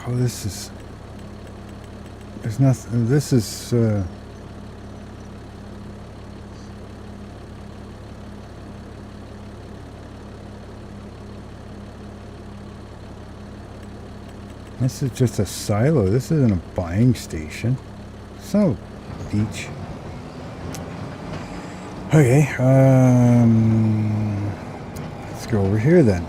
oh, this is... There's nothing... This is... This is just a silo. This isn't a buying station. It's not a beach. Okay, let's go over here then.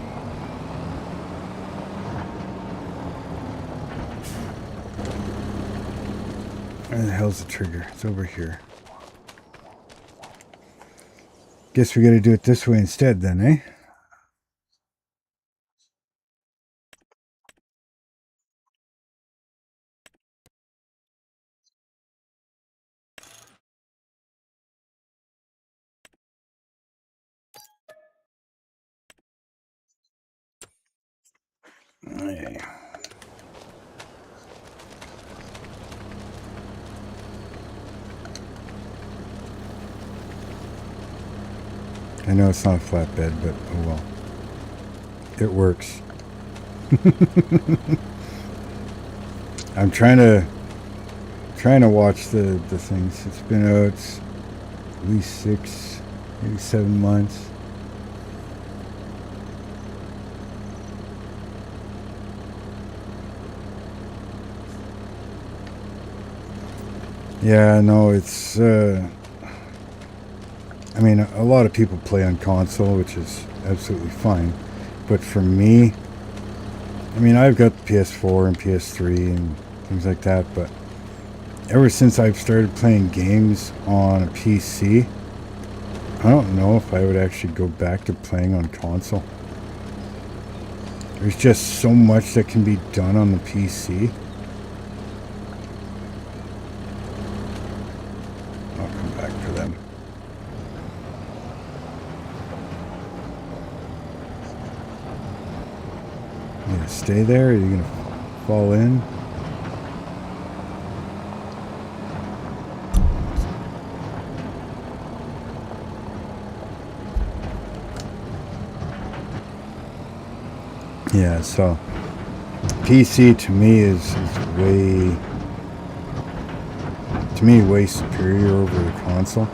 Where the hell's the trigger? It's over here. Guess we gotta do it this way instead then, eh? Okay. I know it's not a flatbed, but oh well. It works. I'm trying to watch the things. It's been out at least 6, maybe 7 months. Yeah, no, it's I mean, a lot of people play on console, which is absolutely fine. But for me, I mean, I've got PS4 and PS3 and things like that, but ever since I've started playing games on a PC, I don't know if I would actually go back to playing on console. There's just so much that can be done on the PC. I'll come back for them. You gonna stay there? Or are you gonna fall in? Yeah, so PC to me is way superior over the console.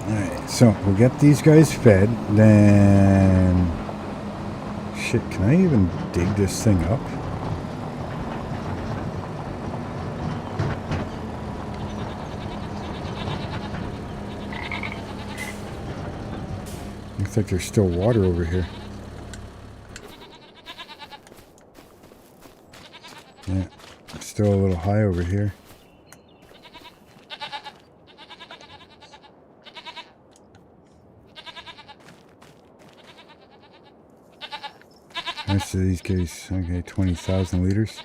Alright, so we'll get these guys fed, then shit, can I even dig this thing up? Looks like there's still water over here. Yeah, it's still a little high over here. Most of these guys, okay, 20,000 liters.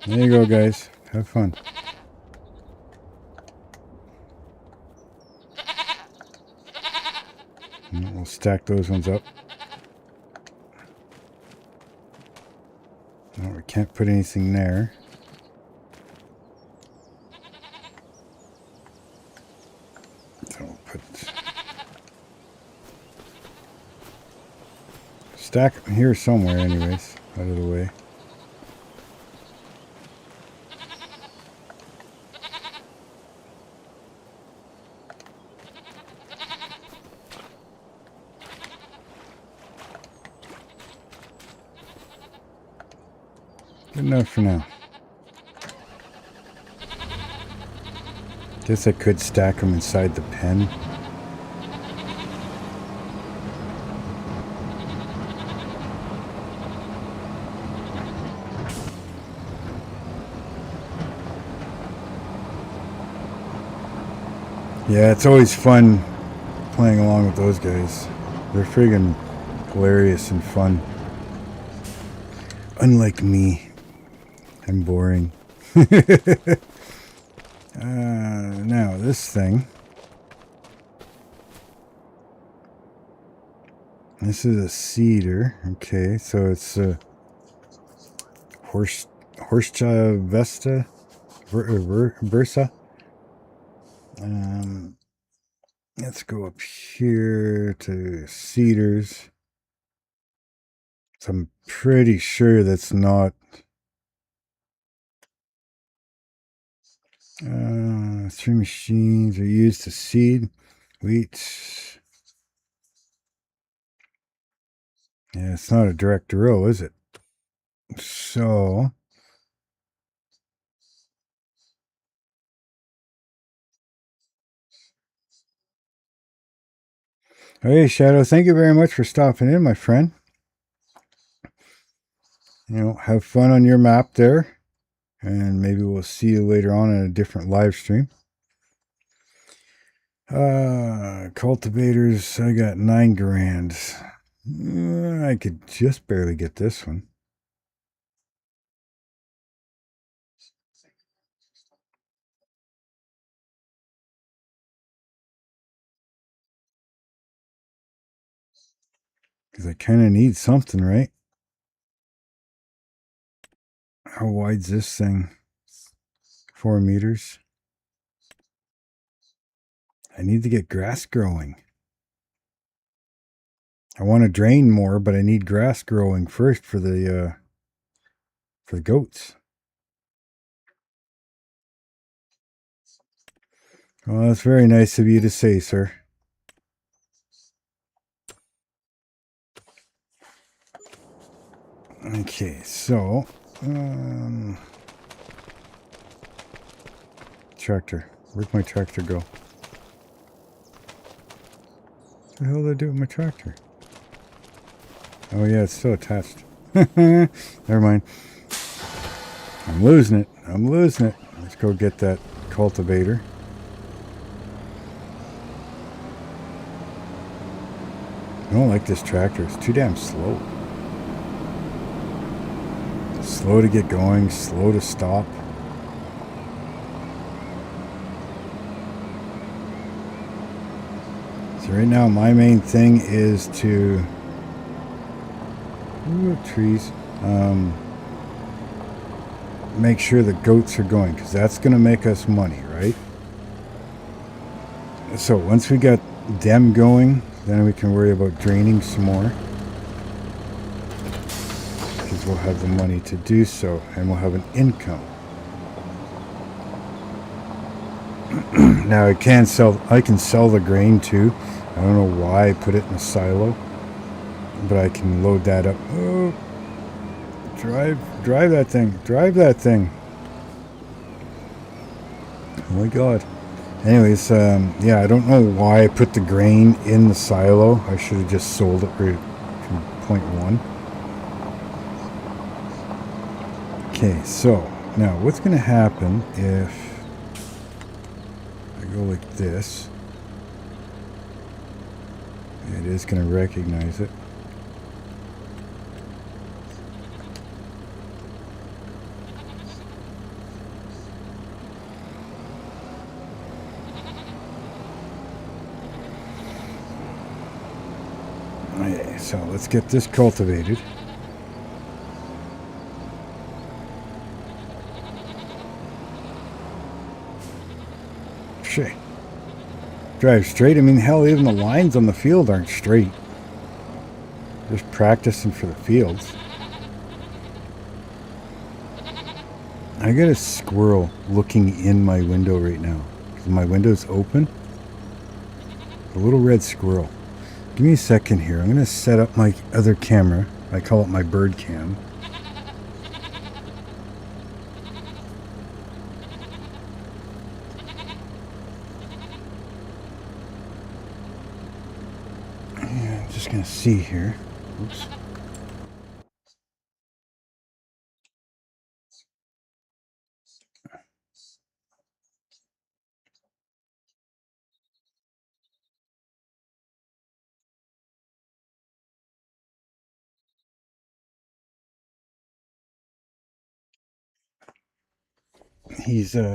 There you go, guys. Have fun. And we'll stack those ones up. No, we can't put anything there. So we'll put... stack them here somewhere anyways, out of the way. Good enough for now. Guess I could stack them inside the pen. Yeah, it's always fun playing along with those guys. They're friggin' hilarious and fun. Unlike me, I'm boring. Now this thing. This is a cedar. Okay, so it's a Horscha Vesta Versa. Let's go up here to cedars. So I'm pretty sure that's not... three machines are used to seed wheat. Yeah, it's not a direct drill, is it? So Hey, Shadow, thank you very much for stopping in, my friend. Have fun on your map there, and maybe we'll see you later on in a different live stream. Cultivators, I got 9 grand. I could just barely get this one. Because I kind of need something, right? How wide's this thing? 4 meters. I need to get grass growing. I want to drain more, but I need grass growing first for the goats. Well, that's very nice of you to say, sir. Okay, so tractor. Where'd my tractor go? What the hell did I do with my tractor? Oh yeah, it's still attached. Never mind. I'm losing it. I'm losing it. Let's go get that cultivator. I don't like this tractor. It's too damn slow. Slow to get going, slow to stop. So right now my main thing is to trees. Make sure the goats are going, because that's going to make us money, right? So once we got them going, then we can worry about draining some more, because we'll have the money to do so, and we'll have an income. Now I can sell the grain too. I don't know why I put it in a silo, but I can load that up. Oh, drive that thing. Oh my god. Anyways, yeah, I don't know why I put the grain in the silo. I should have just sold it right from point 1. Okay, so now what's going to happen if I go like this? It is going to recognize it. Okay, so let's get this cultivated. Shit. Drive straight. I mean, hell, even the lines on the field aren't straight. Just practicing for the fields. I got a squirrel looking in my window right now. My window's open. A little red squirrel. Give me a second here. I'm going to set up my other camera. I call it my bird cam. Yeah, I'm just going to see here. Oops.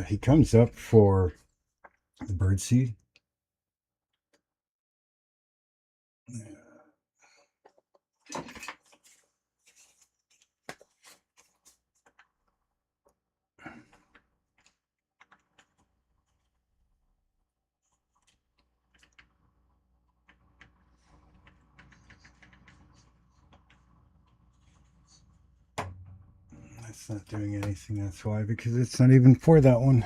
He comes up for the bird seed. That's not doing anything. That's why, because it's not even for that one.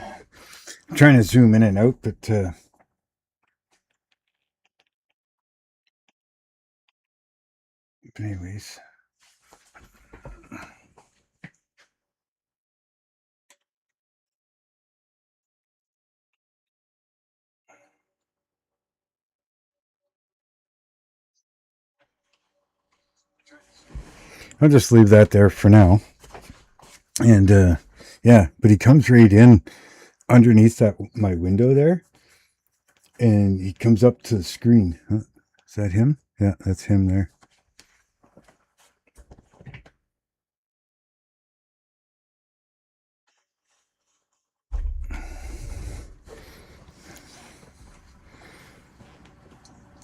I'm trying to zoom in and out, but anyways. I'll just leave that there for now. And yeah, but he comes right in underneath my window there, and he comes up to the screen. Huh? Is that him? Yeah, that's him there.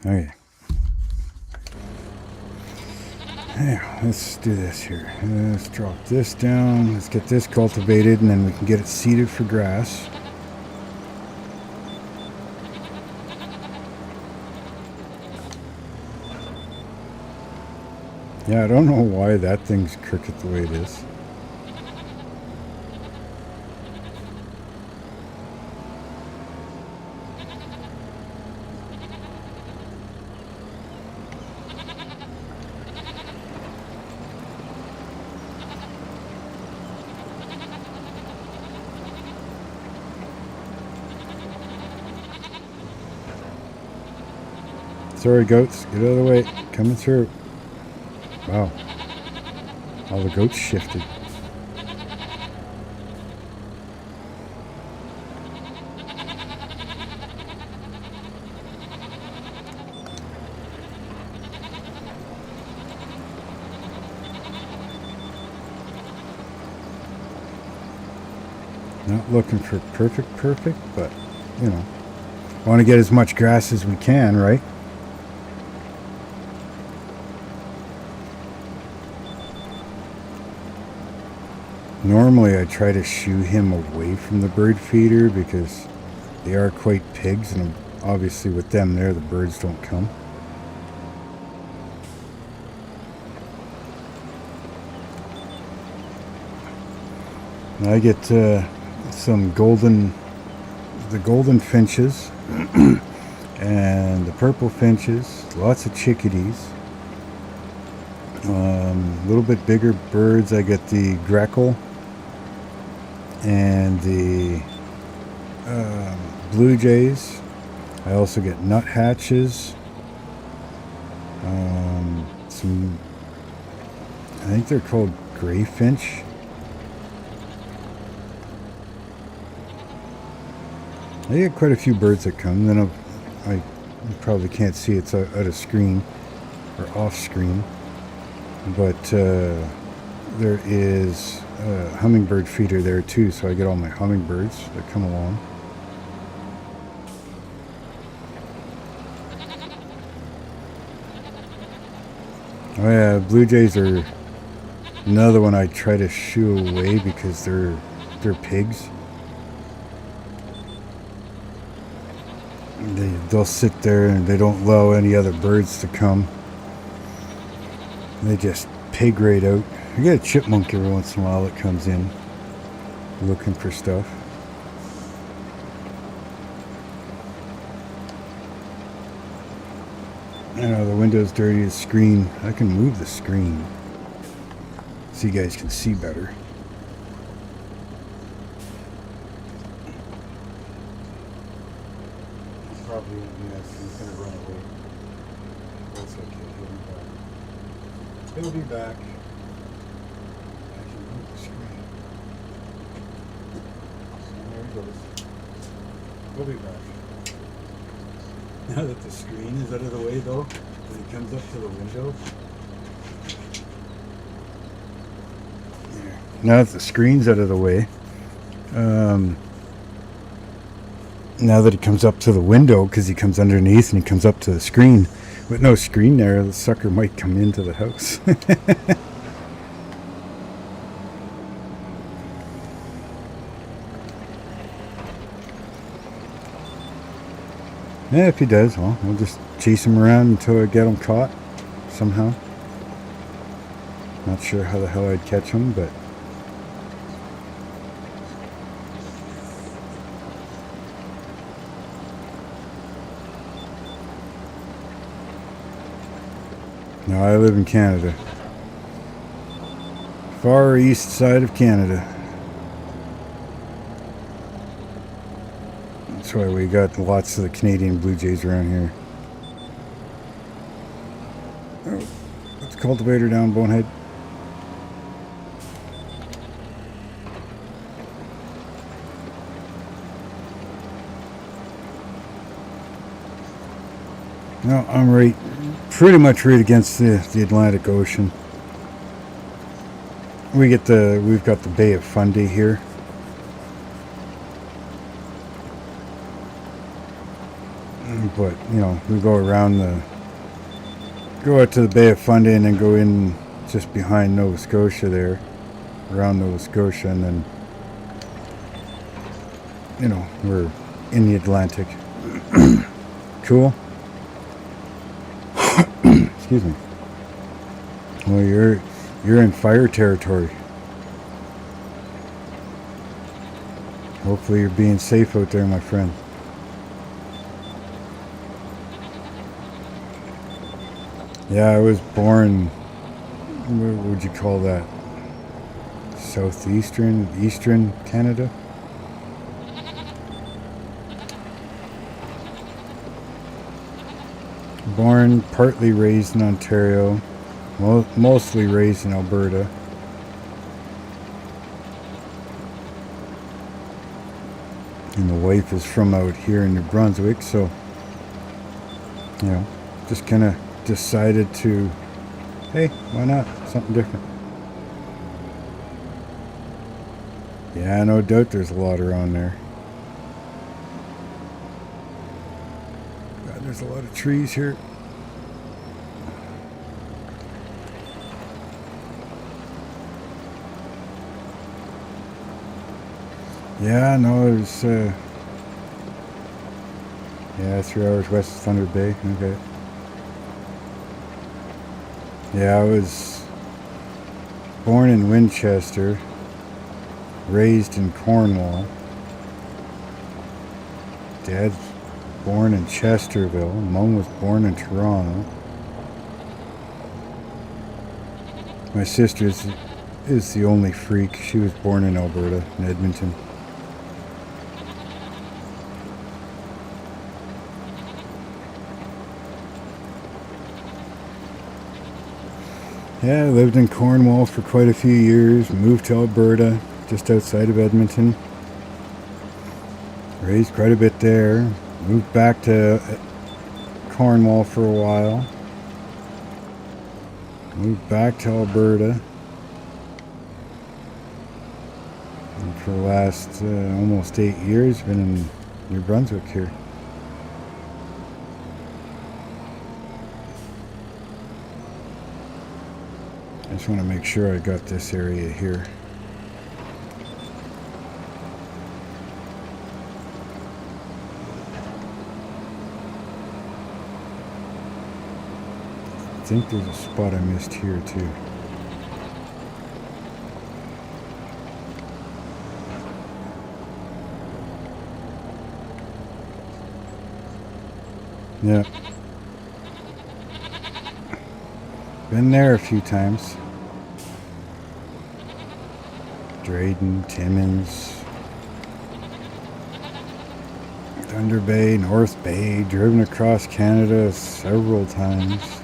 Okay. Yeah, let's do this here. Let's drop this down. Let's get this cultivated, and then we can get it seeded for grass. Yeah, I don't know why that thing's crooked the way it is. Sorry, goats. Get out of the way. Coming through. Wow. All the goats shifted. Not looking for perfect, but, you know. Want to get as much grass as we can, right? Normally I try to shoo him away from the bird feeder because they are quite pigs, and obviously with them there the birds don't come. I get some the golden finches and the purple finches, lots of chickadees. A little bit bigger birds, I get the grackle and the blue jays. I also get nuthatches. Some, I think they're called gray finch. I get quite a few birds that come. Then you probably can't see it's out of screen or off screen, but there is a hummingbird feeder there too, so I get all my hummingbirds that come along. Oh yeah, blue jays are another one I try to shoo away because they're pigs. They'll sit there and they don't allow any other birds to come. They just pig right out. I get a chipmunk every once in a while that comes in looking for stuff. I know the window's dirty, the screen. I can move the screen so you guys can see better. Probably he's gonna run away. That's okay, he'll be back. I can move the screen. So there he goes. He'll be back. Now that the screen is out of the way though, when he comes up to the window. There. Now that the screen's out of the way, now that he comes up to the window, because he comes underneath and he comes up to the screen, with no screen there, the sucker might come into the house. Yeah, if he does, well, we'll just chase him around until I get him caught somehow. Not sure how the hell I'd catch him, but no, I live in Canada. Far east side of Canada. That's why we got lots of the Canadian blue jays around here. Oh, put the cultivator down, bonehead. No, I'm right, pretty much right against the Atlantic Ocean. We've got the Bay of Fundy here. But, you know, we go out to the Bay of Fundy and then go in just behind Nova Scotia there, around Nova Scotia, and then, you know, we're in the Atlantic. Cool. Excuse me. Well, you're in fire territory. Hopefully you're being safe out there, my friend. Yeah, I was born, what would you call that? Eastern Canada? Born, partly raised in Ontario, mostly raised in Alberta. And the wife is from out here in New Brunswick, so, you know, just kind of decided to, hey, why not? Something different. Yeah, no doubt there's a lot around there. God, there's a lot of trees here. Yeah, no, there's, yeah, 3 hours west of Thunder Bay. Okay. Yeah, I was born in Winchester, raised in Cornwall. Dad's born in Chesterville. Mom was born in Toronto. My sister is the only freak. She was born in Alberta, in Edmonton. Yeah, I lived in Cornwall for quite a few years, moved to Alberta, just outside of Edmonton. Raised quite a bit there, moved back to Cornwall for a while. Moved back to Alberta. And for the last almost 8 years, been in New Brunswick here. I just want to make sure I got this area here. I think there's a spot I missed here too. Yeah. Been there a few times. Drayton, Timmins, Thunder Bay, North Bay, driven across Canada several times.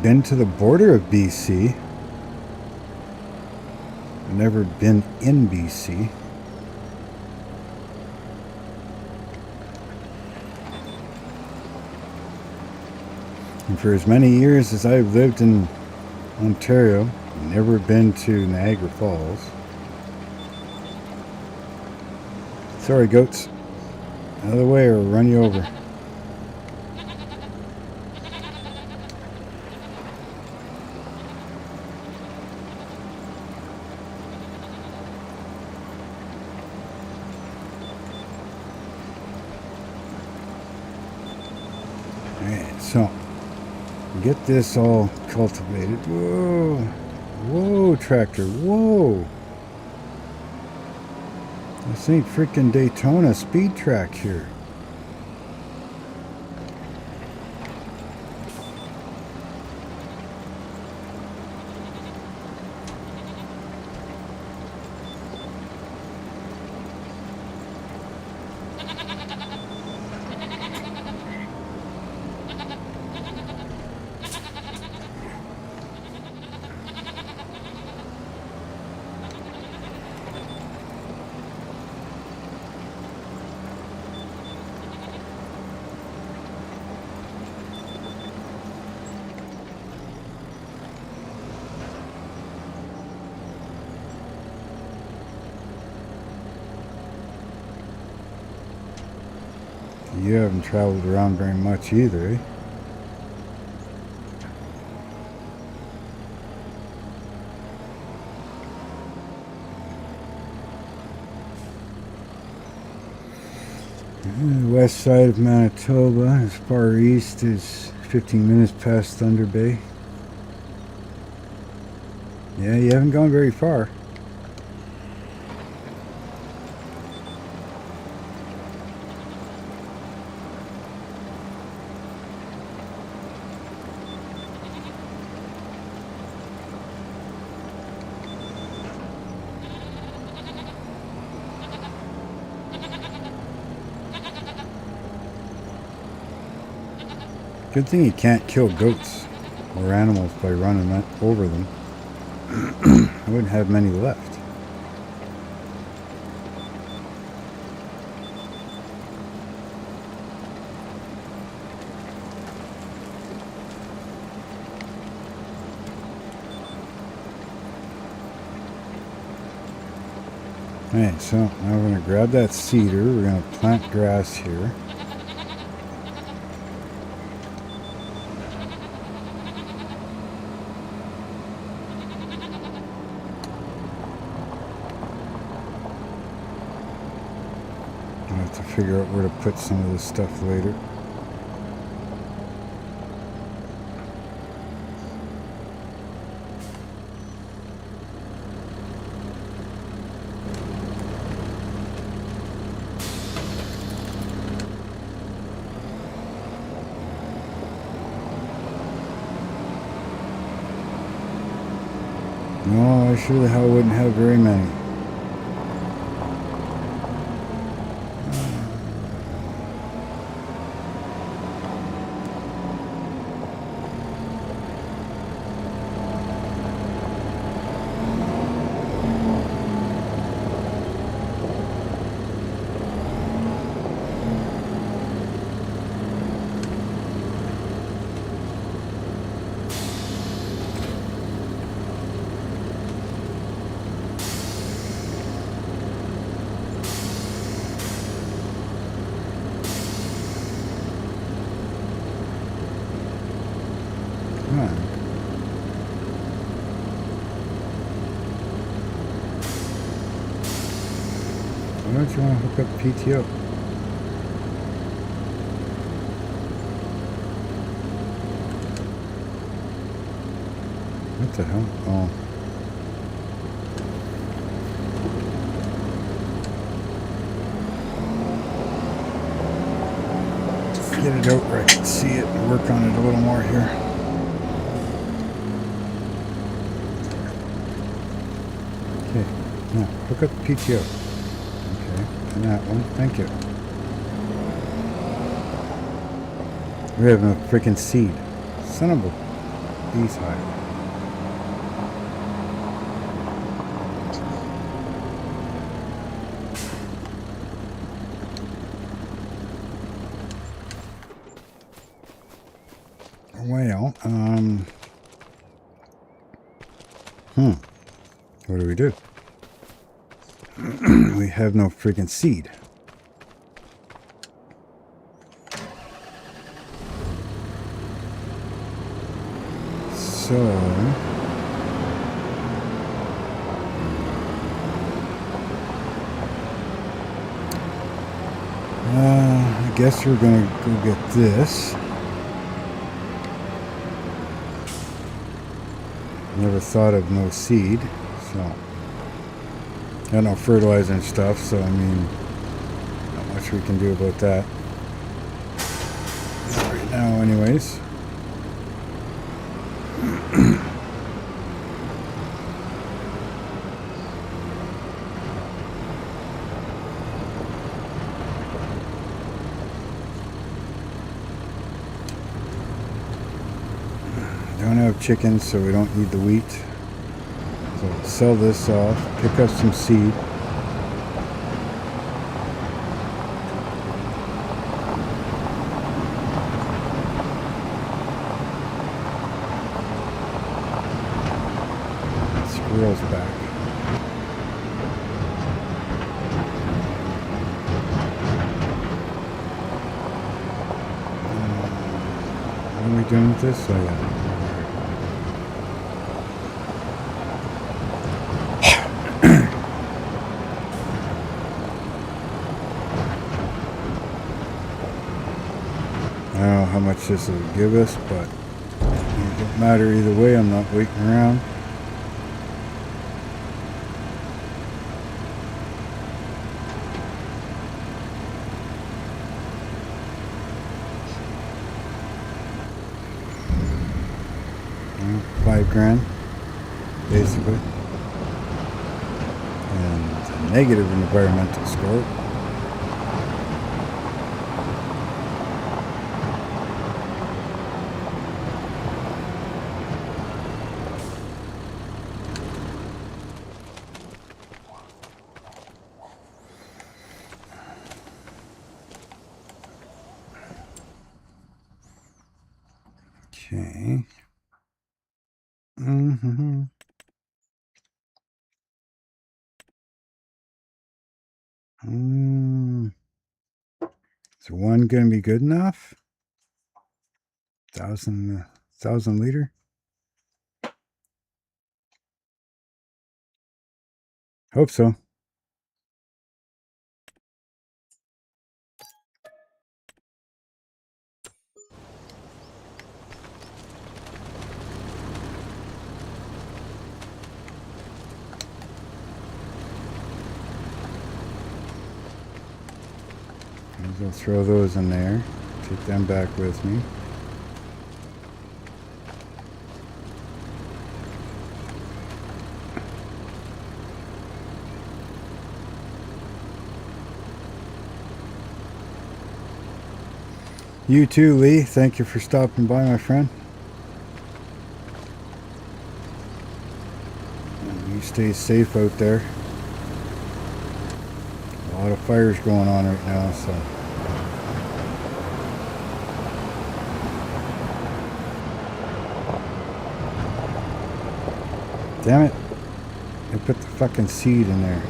Been to the border of BC. Never been in BC. And for as many years as I've lived in Ontario, never been to Niagara Falls. Sorry, goats. Out of the way or I'll run you over. So, get this all cultivated. Whoa, whoa, tractor, whoa. This ain't freaking Daytona speed track here. You haven't traveled around very much either, eh? West side of Manitoba, as far east as 15 minutes past Thunder Bay. Yeah, you haven't gone very far. Good thing you can't kill goats or animals by running over them. I wouldn't have many left. Okay, so now we're going to grab that cedar. We're going to plant grass here. I'll have to figure out where to put some of this stuff later. No, I sure the hell wouldn't have very many. Why don't you want to hook up PTO? What the hell? Oh. Get it out where I can see it and work on it a little more here. Okay, now hook up PTO. Okay, and that one, thank you. We have no freaking seed. Son of a bee's hive. Well, what do we do? We have no freaking seed. So I guess we're gonna go get this. Never thought of no seed, so got no fertilizer and stuff, so I mean, not much we can do about that right now anyways. Don't have chickens, so we don't need the wheat. So sell this off, pick up some seed. Squirrel's back. doing with this? Oh yeah. I don't know how much this will give us, but it don't matter either way. I'm not waiting around. $5,000 basically, and a negative environmental score. Okay. Is one going to be good enough? 1,000 liter? Hope so. I'll throw those in there. Take them back with me. You too, Lee. Thank you for stopping by, my friend. And you stay safe out there. A lot of fires going on right now, so. Damn it. I put the fucking seed in there.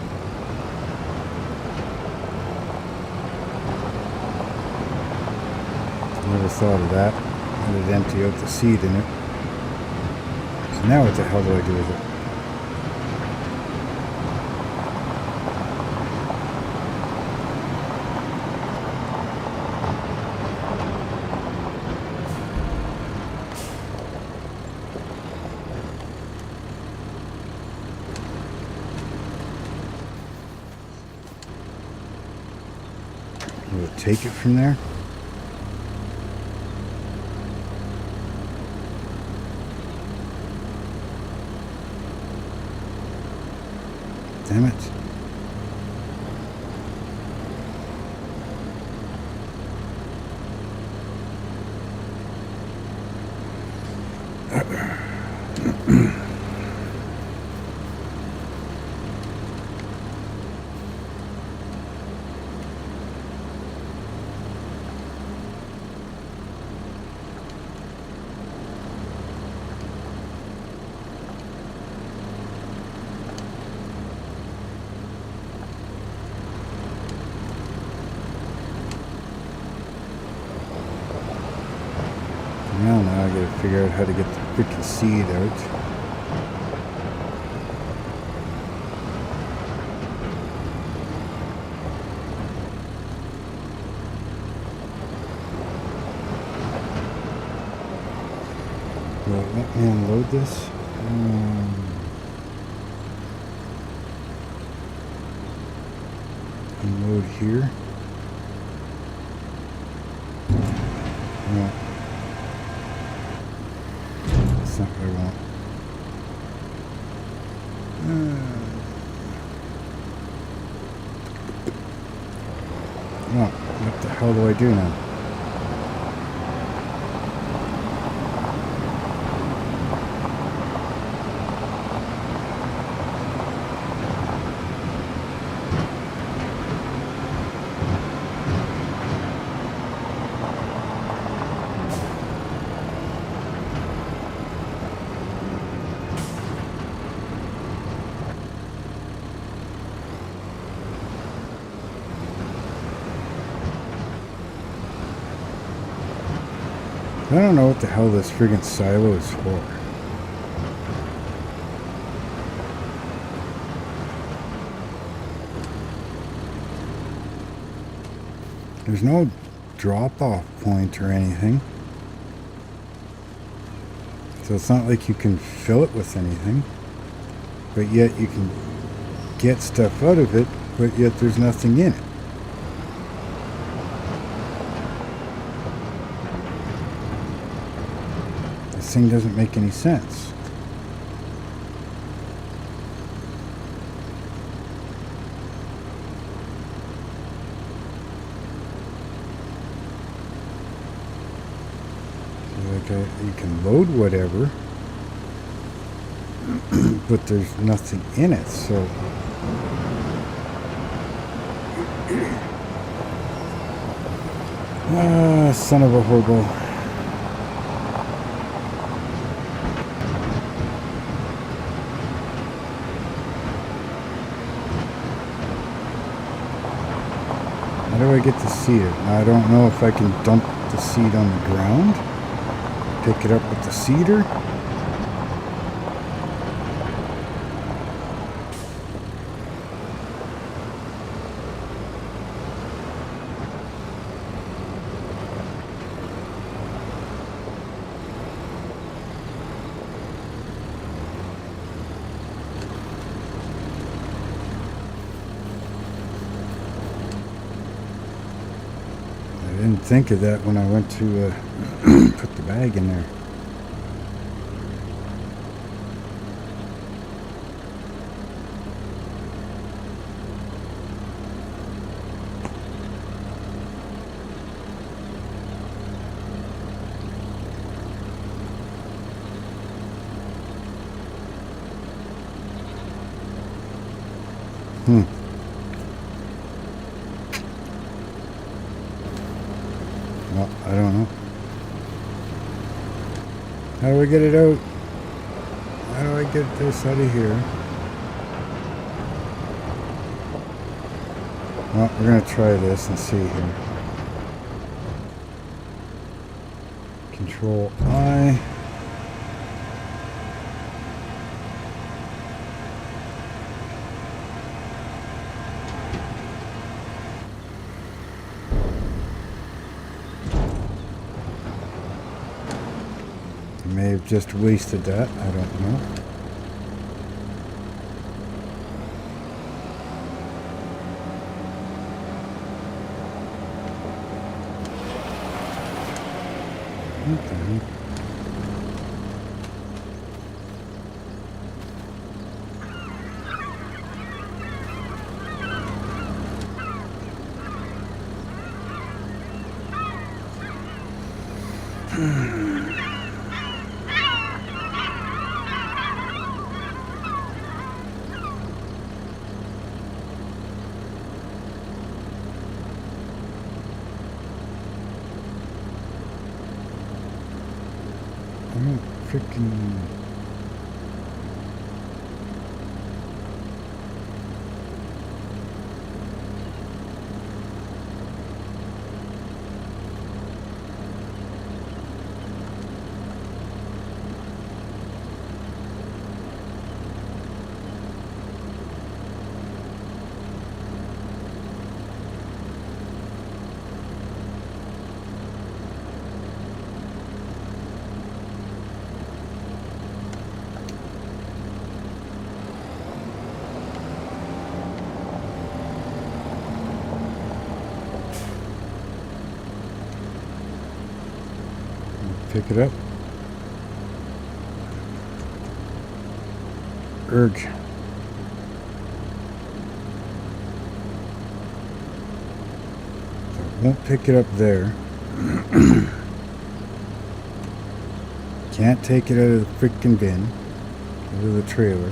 Never thought of that. I would empty out the seed in it. So now what the hell do I do with it? Will it take it from there? Damn it. Well, now I gotta figure out how to get the freaking seed out. Well, let me unload this. Unload here. No. That's not what I want. Oh, what the hell do I do now? I don't know what the hell this friggin' silo is for. There's no drop-off point or anything. So it's not like you can fill it with anything. But yet you can get stuff out of it, but yet there's nothing in it. This thing doesn't make any sense. You can load whatever, but there's nothing in it, so son of a hobo. How do I get the seed? I don't know if I can dump the seed on the ground. Pick it up with the seeder. I didn't think of that when I went to put the bag in there. Well, I don't know. How do I get it out? How do I get this out of here? Well, we're going to try this and see here. Control I. May have just wasted that, I don't know. What the heck? Freaking pick it up. Urge. So I won't pick it up there. Can't take it out of the freaking bin. Out of the trailer.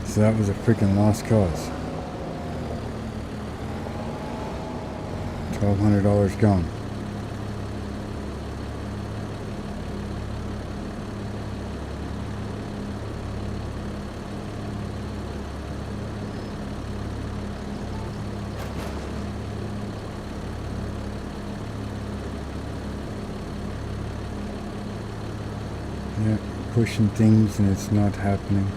So that was a freaking lost cause. $1,200 gone. pushing things and it's not happening.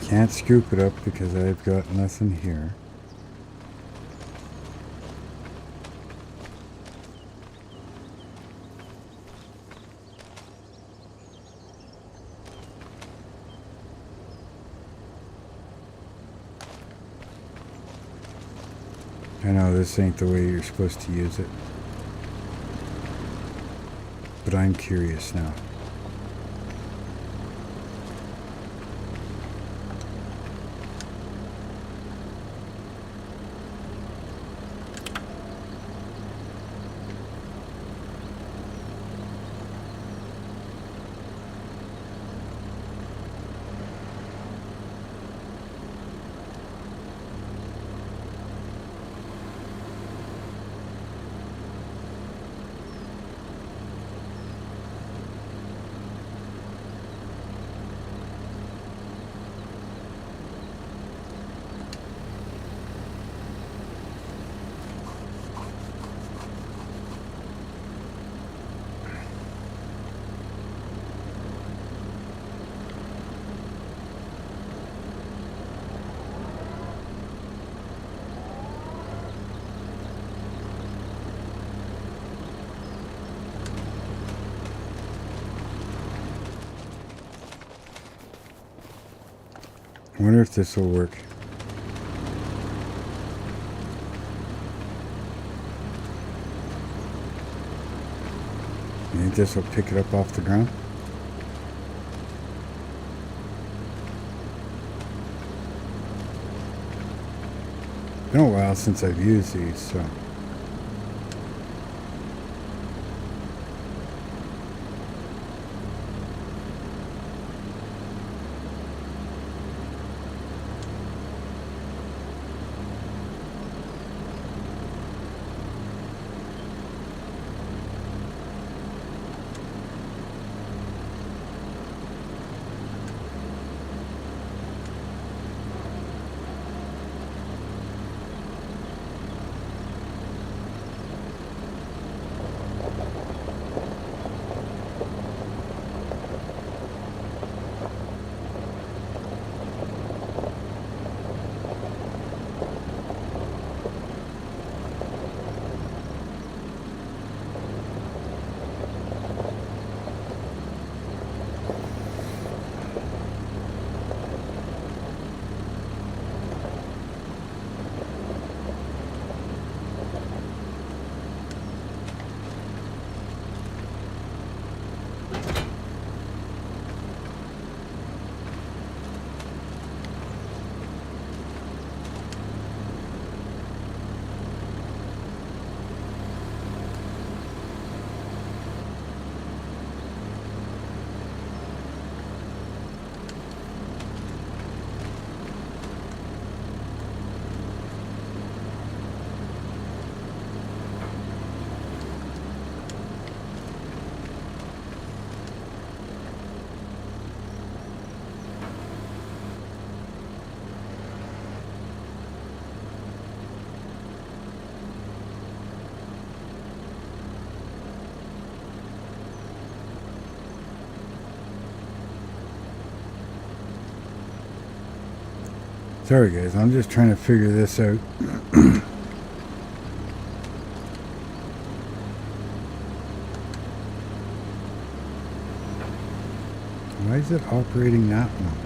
Can't scoop it up because I've got nothing here. I know this ain't the way you're supposed to use it, but I'm curious now. I wonder if this will work. You think this will pick it up off the ground? Been a while since I've used these, so. Sorry guys, I'm just trying to figure this out. Why is it operating that one?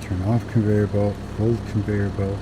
Turn off conveyor belt, hold conveyor belt.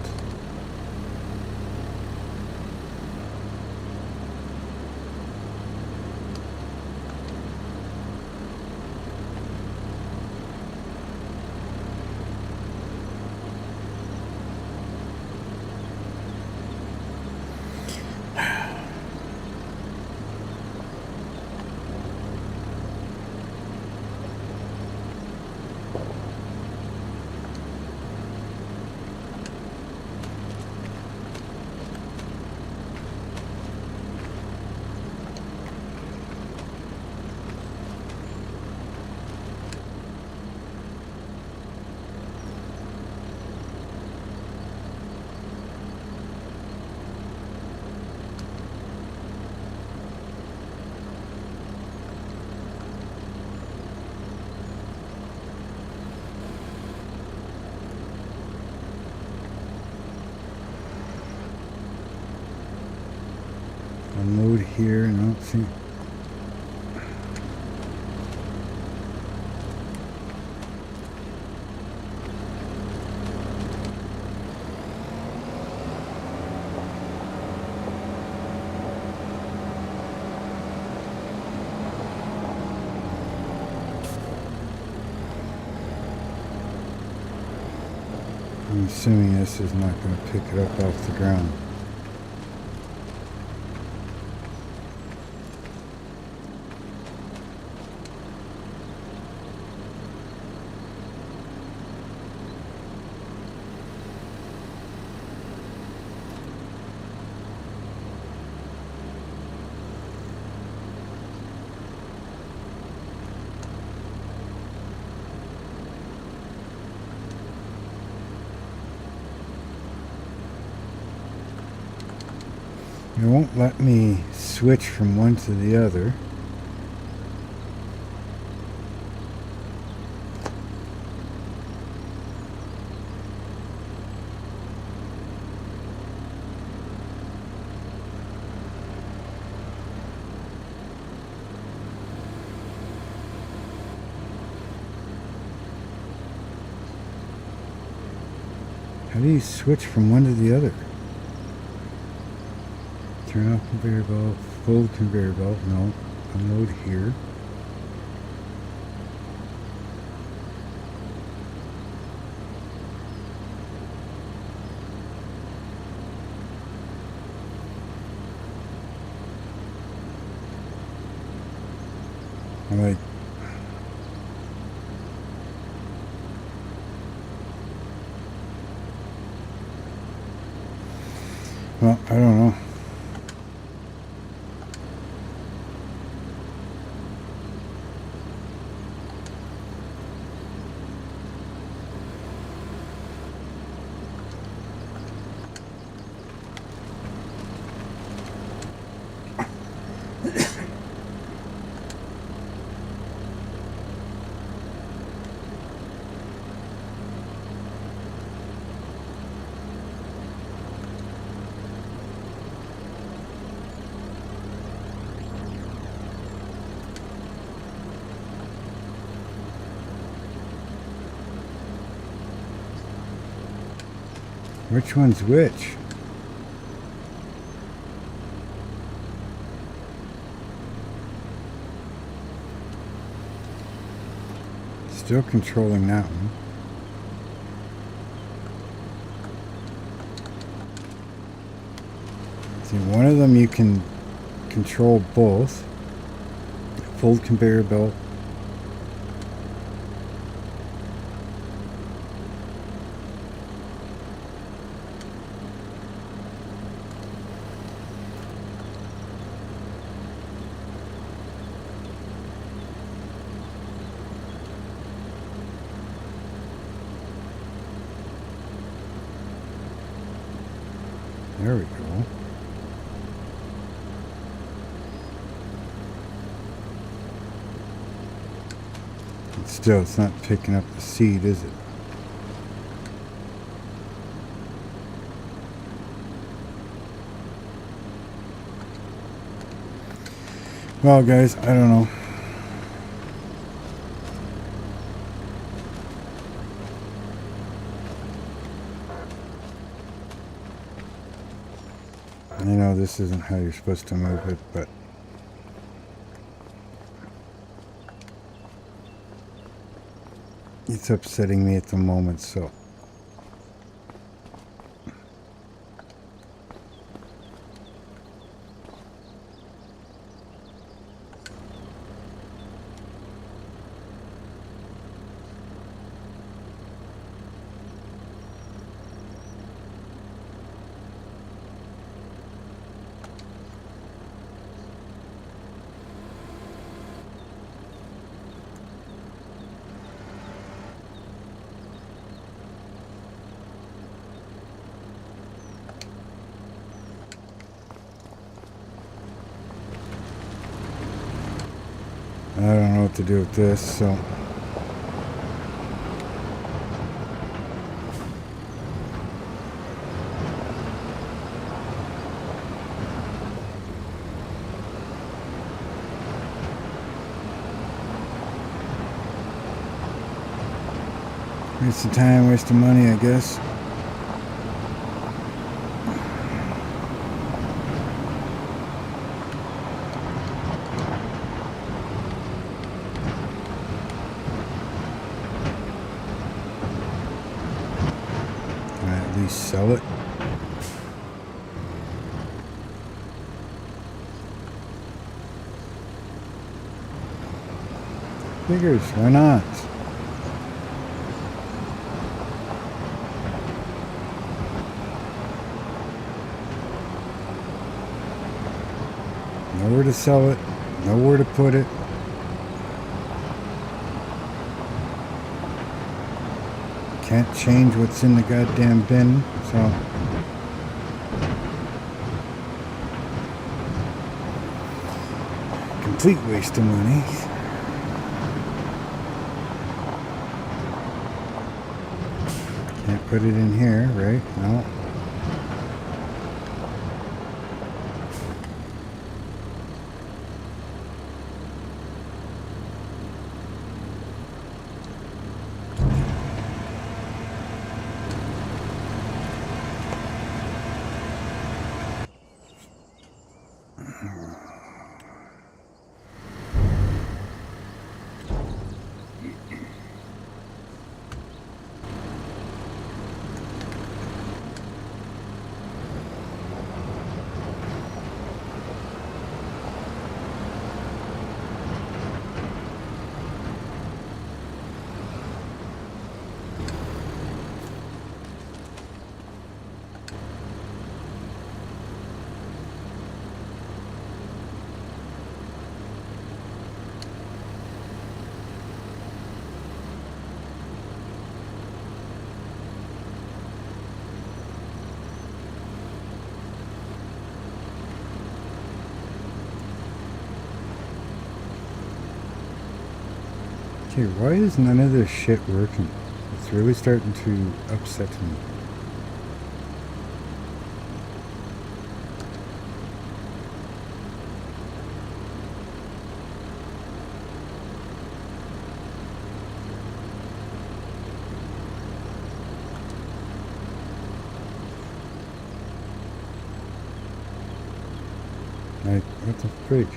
Unload here. No, see. I'm assuming this is not going to pick it up off the ground. It won't let me switch from one to the other. How do you switch from one to the other? Turn off conveyor belt, fold conveyor belt, no. Unload here. I'm like, well, I don't know. Which one's which? Still controlling that one. See, one of them you can control both. Fold conveyor belt. There we go. And still, it's not picking up the seed, is it? Well, guys, I don't know. I know this isn't how you're supposed to move it, but it's upsetting me at the moment, so I don't know what to do with this, so Waste of time, waste of money, I guess. Can I at least sell it? Figures, why not? Nowhere to sell it, nowhere to put it. Can't change what's in the goddamn bin, so. Complete waste of money. Can't put it in here, right? No. Okay, why is none of this shit working? It's really starting to upset me. Like, what the freak?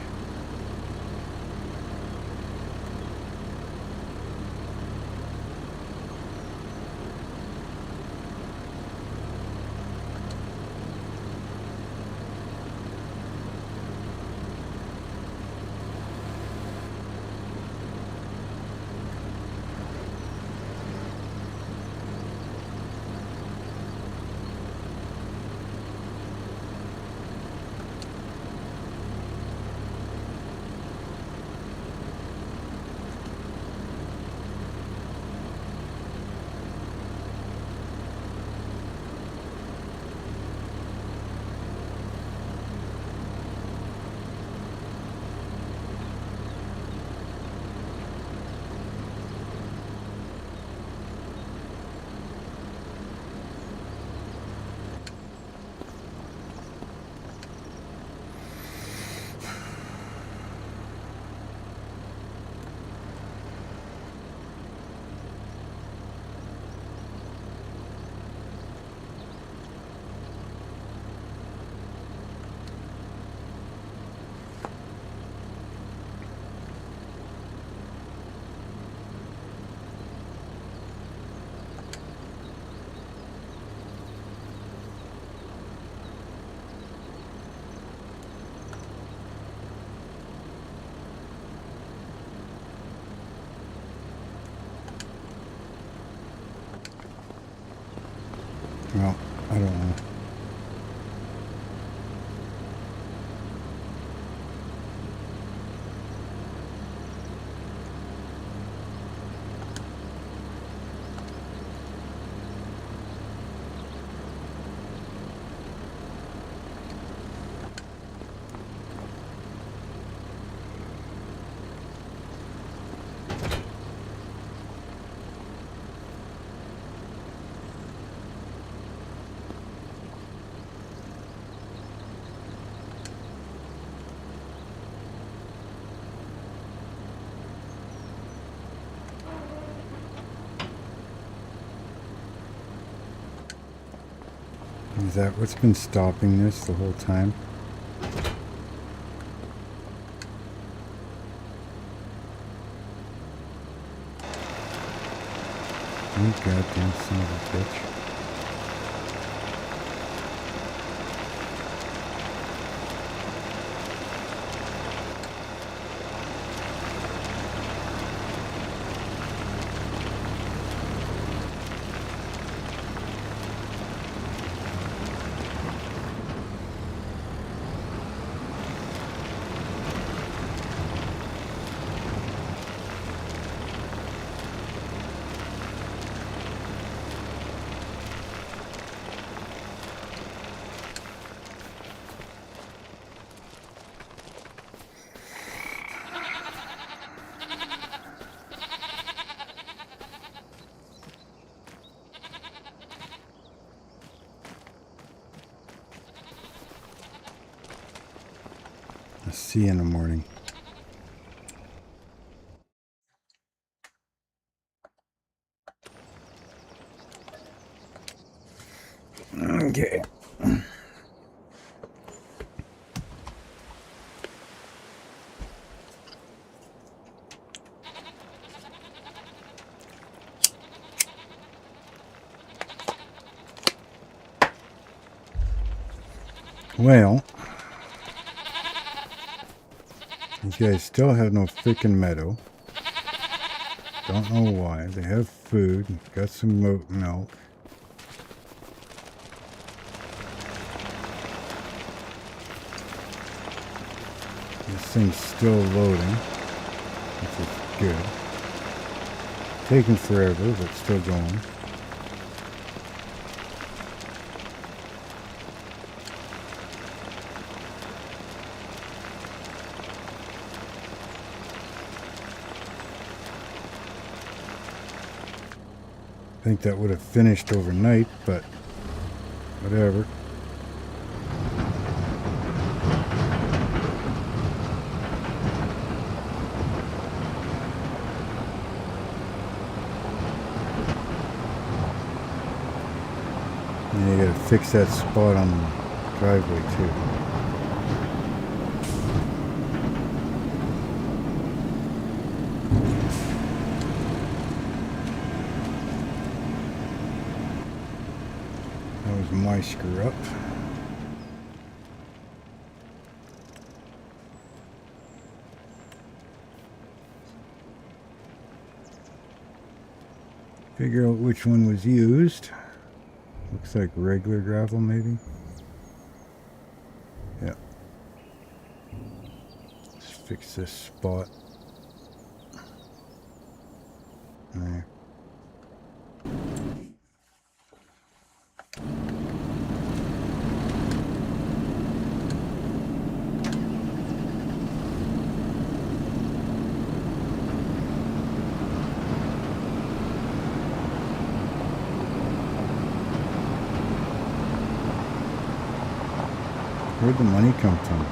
Is that what's been stopping this the whole time? You goddamn son of a bitch. I'll see you in the morning. Okay. Well, these guys still have no freaking meadow. Don't know why. They have food, got some milk. This thing's still loading, which is good. Taking forever, but still going. I think that would have finished overnight, but whatever. And you gotta fix that spot on the driveway too. That was my screw up. Figure out which one was used. Looks like regular gravel, maybe. Yeah. Let's fix this spot. There. Where'd the money come from?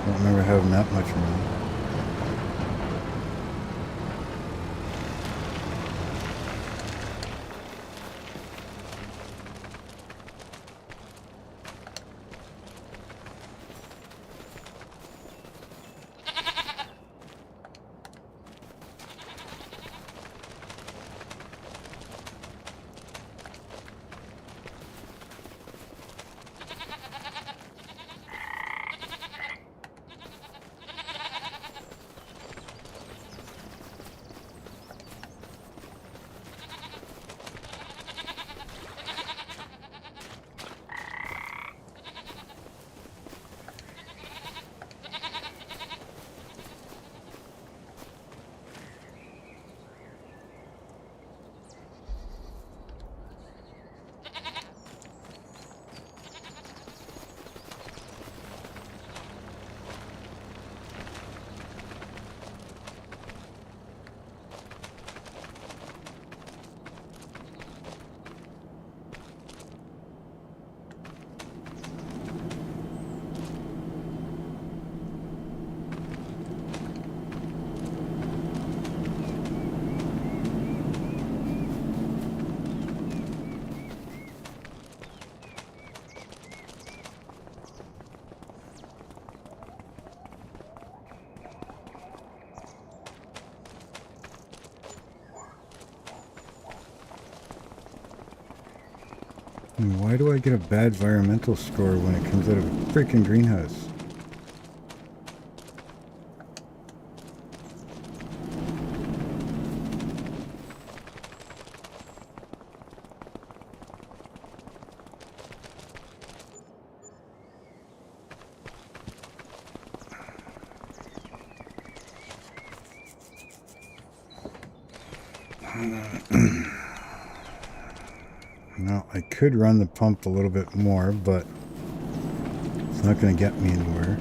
Don't remember having that much money. Why do I get a bad environmental score when it comes out of a freaking greenhouse? Now, I could run the pump a little bit more, but it's not going to get me anywhere.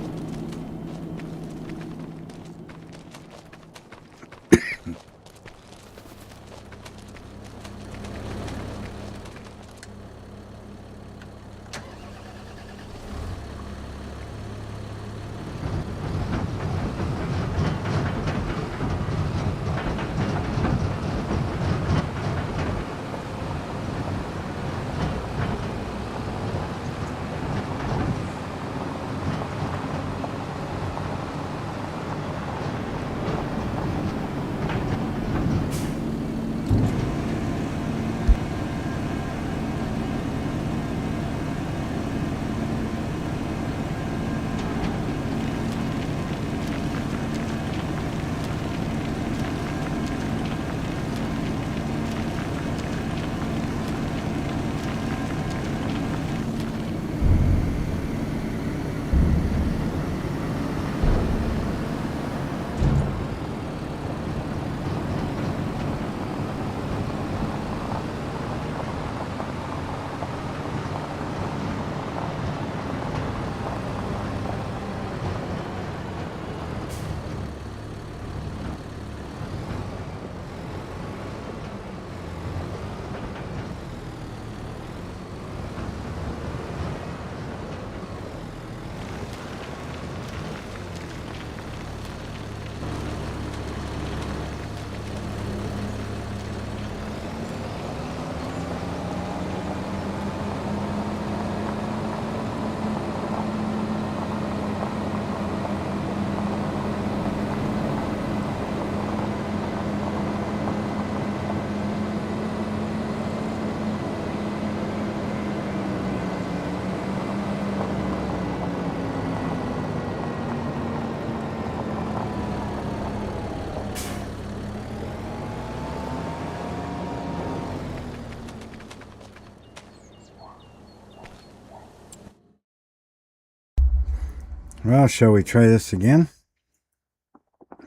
Well, shall we try this again?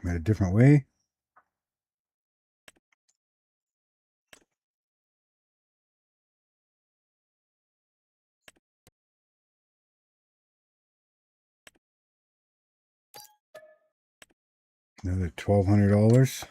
In a different way? Another $1,200.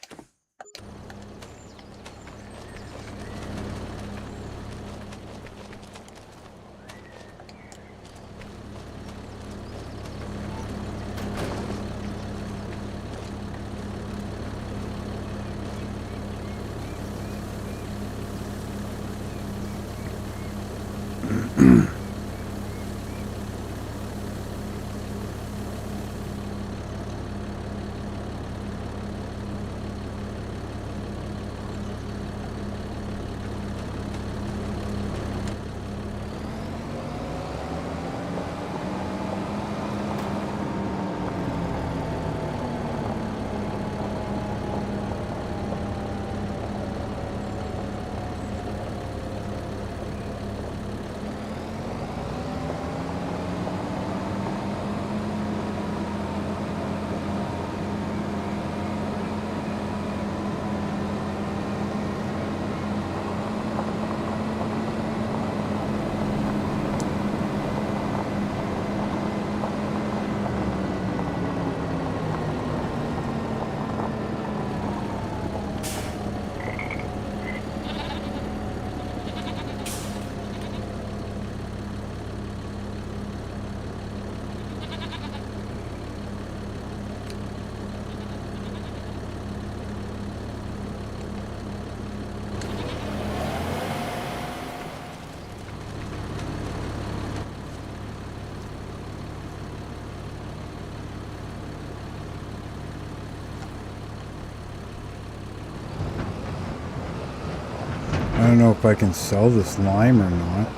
I don't know if I can sell this lime or not.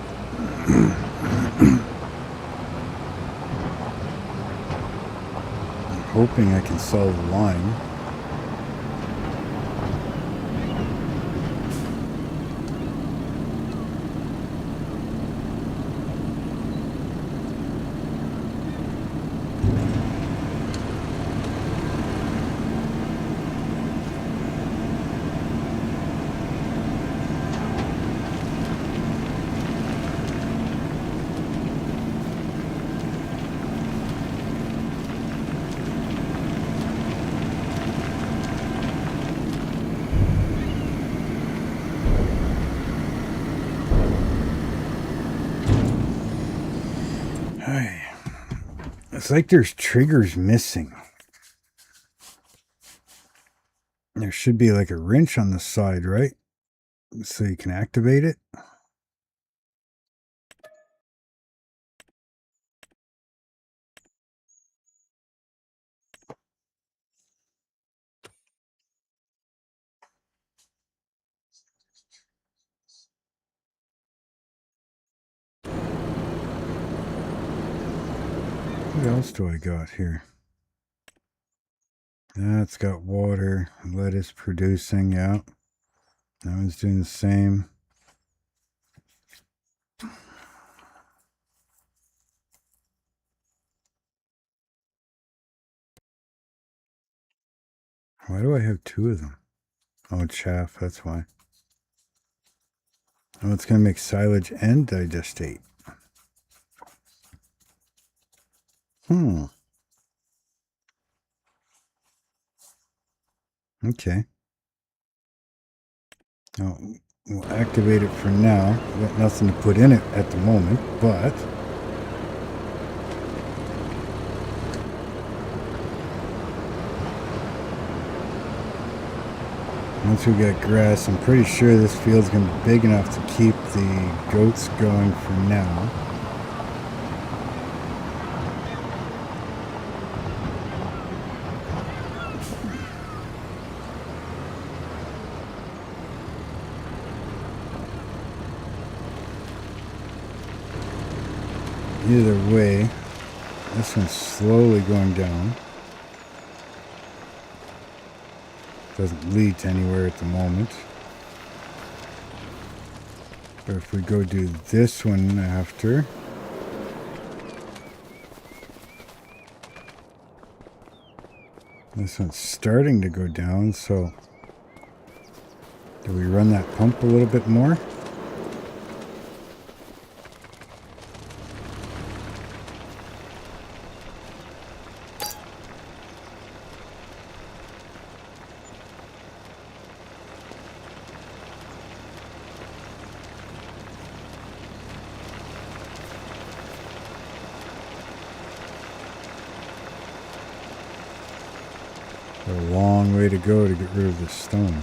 I'm hoping I can solve the line. It's like there's triggers missing. There should be like a wrench on the side, right? So you can activate it. What else do I got here? That's got water, lettuce producing, yeah. That one's doing the same. Why do I have two of them? Oh, chaff, that's why. Oh, it's going to make silage and digestate. Okay. Now, we'll activate it for now. We've got nothing to put in it at the moment, but once we get grass, I'm pretty sure this field's going to be big enough to keep the goats going for now. Either way, this one's slowly going down. Doesn't lead to anywhere at the moment. But if we go do this one after, this one's starting to go down, so do we run that pump a little bit more? A long way to go to get rid of this stone.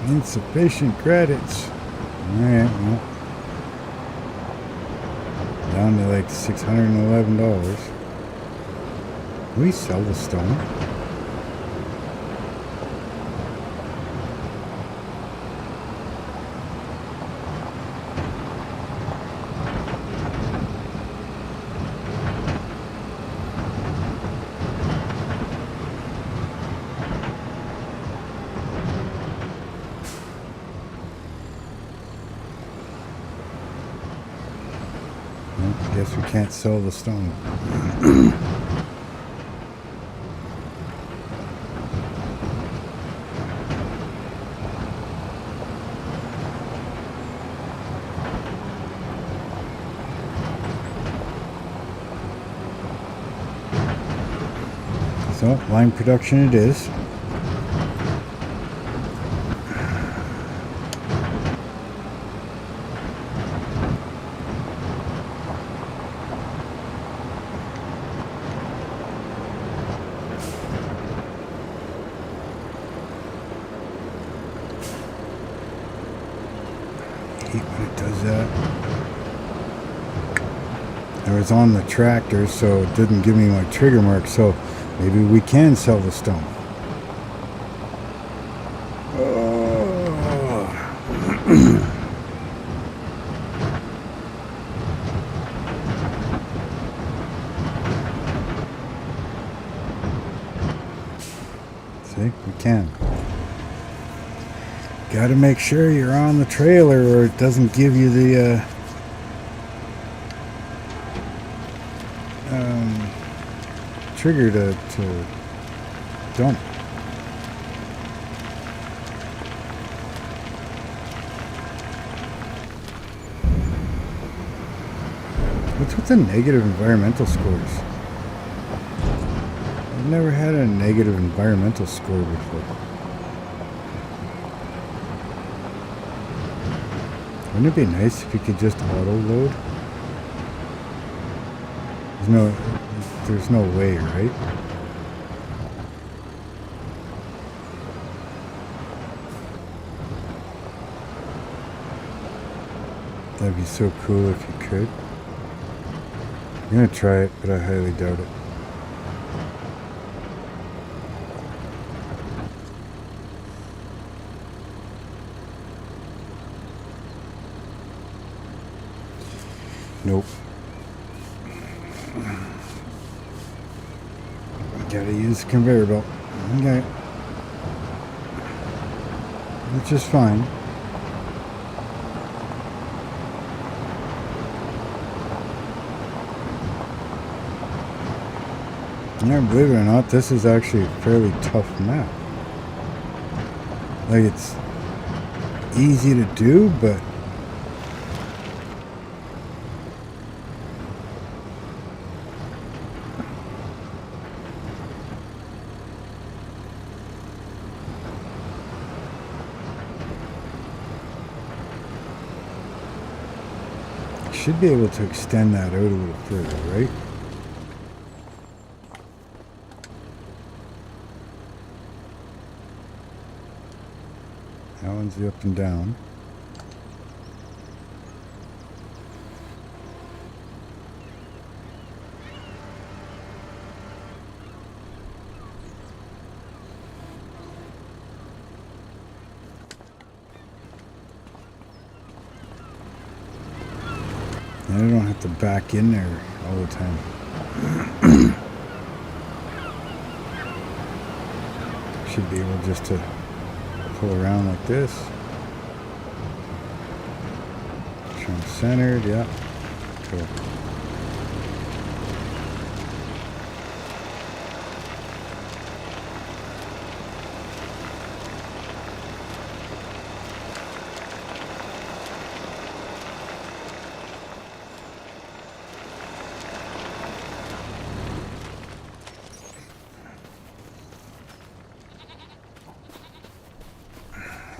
Insufficient credits. Alright, well. Down to like $611. We sell the stone. guess we can't sell the stone. So, line production it is. Hate when it does that. I was on the tractor, so it didn't give me my trigger mark, so maybe we can sell the stone. See, we can. Got to make sure you're on the trailer or it doesn't give you the trigger to dump. What's with the negative environmental scores? I've never had a negative environmental score before. Wouldn't it be nice if you could just auto load? There's no way, right? That'd be so cool if you could. I'm gonna try it, but I highly doubt it. Nope. Gotta use the conveyor belt. Okay. Which is fine. Yeah, believe it or not, this is actually a fairly tough map. Like, it's easy to do, but should be able to extend that out a little further, right? That one's the up and down. And I don't have to back in there all the time. Should be able just to pull around like this. Trim centered, yeah. Cool.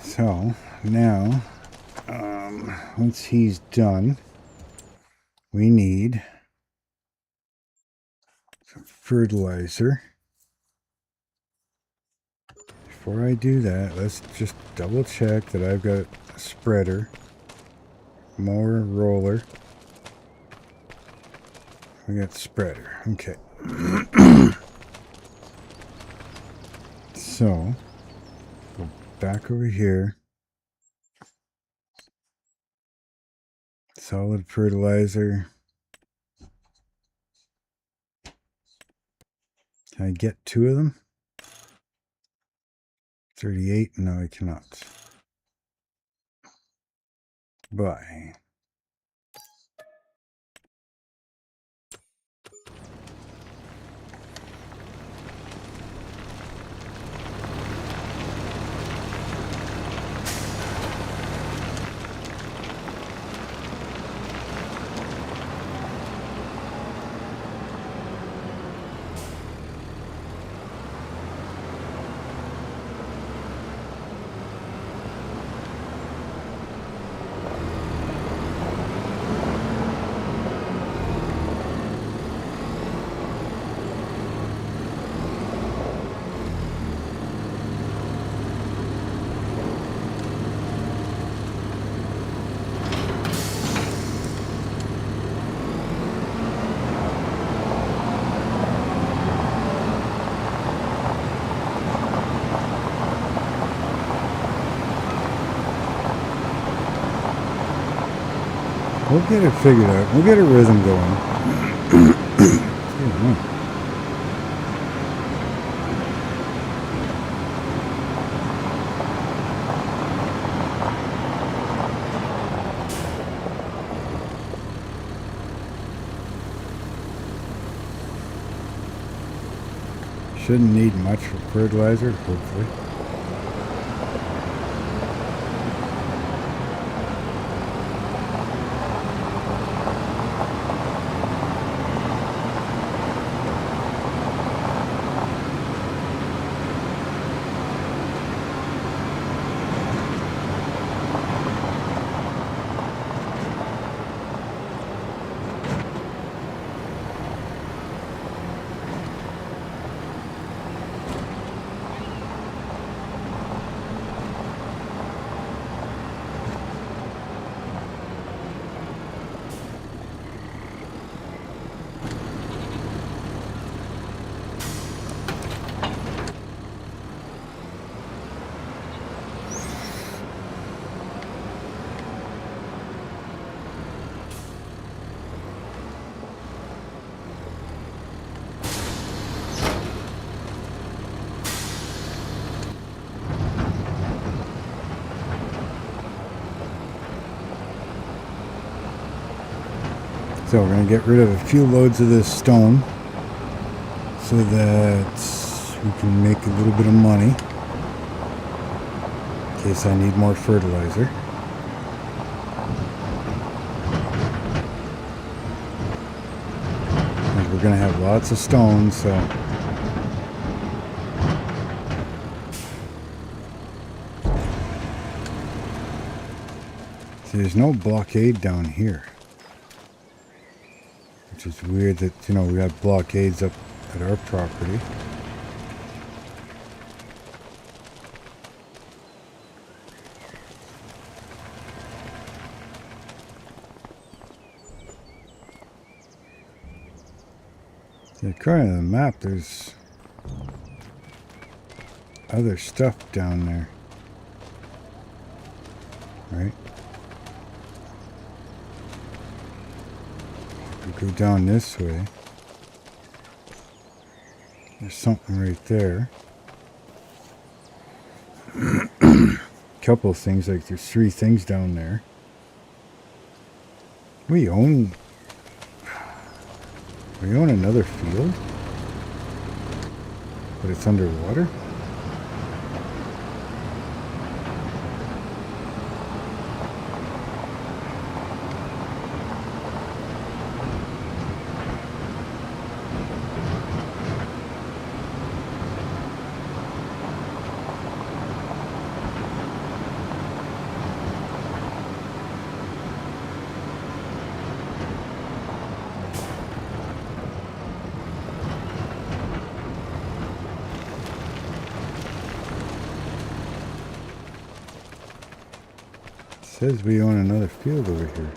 So now, once he's done, we need some fertilizer. Before I do that, let's just double check that I've got a spreader, mower, roller. We got spreader, okay. So, go back over here. Solid fertilizer. Can I get 2 of them? 38? No, I cannot. Buy. We'll get it figured out. We'll get a rhythm going. Shouldn't need much for fertilizer, hopefully. So we're going to get rid of a few loads of this stone so that we can make a little bit of money in case I need more fertilizer. And we're going to have lots of stones, so see, there's no blockade down here. Which is weird that, you know, we have blockades up at our property. See, according to the map, there's other stuff down there. Right? We go down this way. There's something right there. Couple of things, like there's 3 things down there. We own another field, but it's underwater. It says we own another field over here.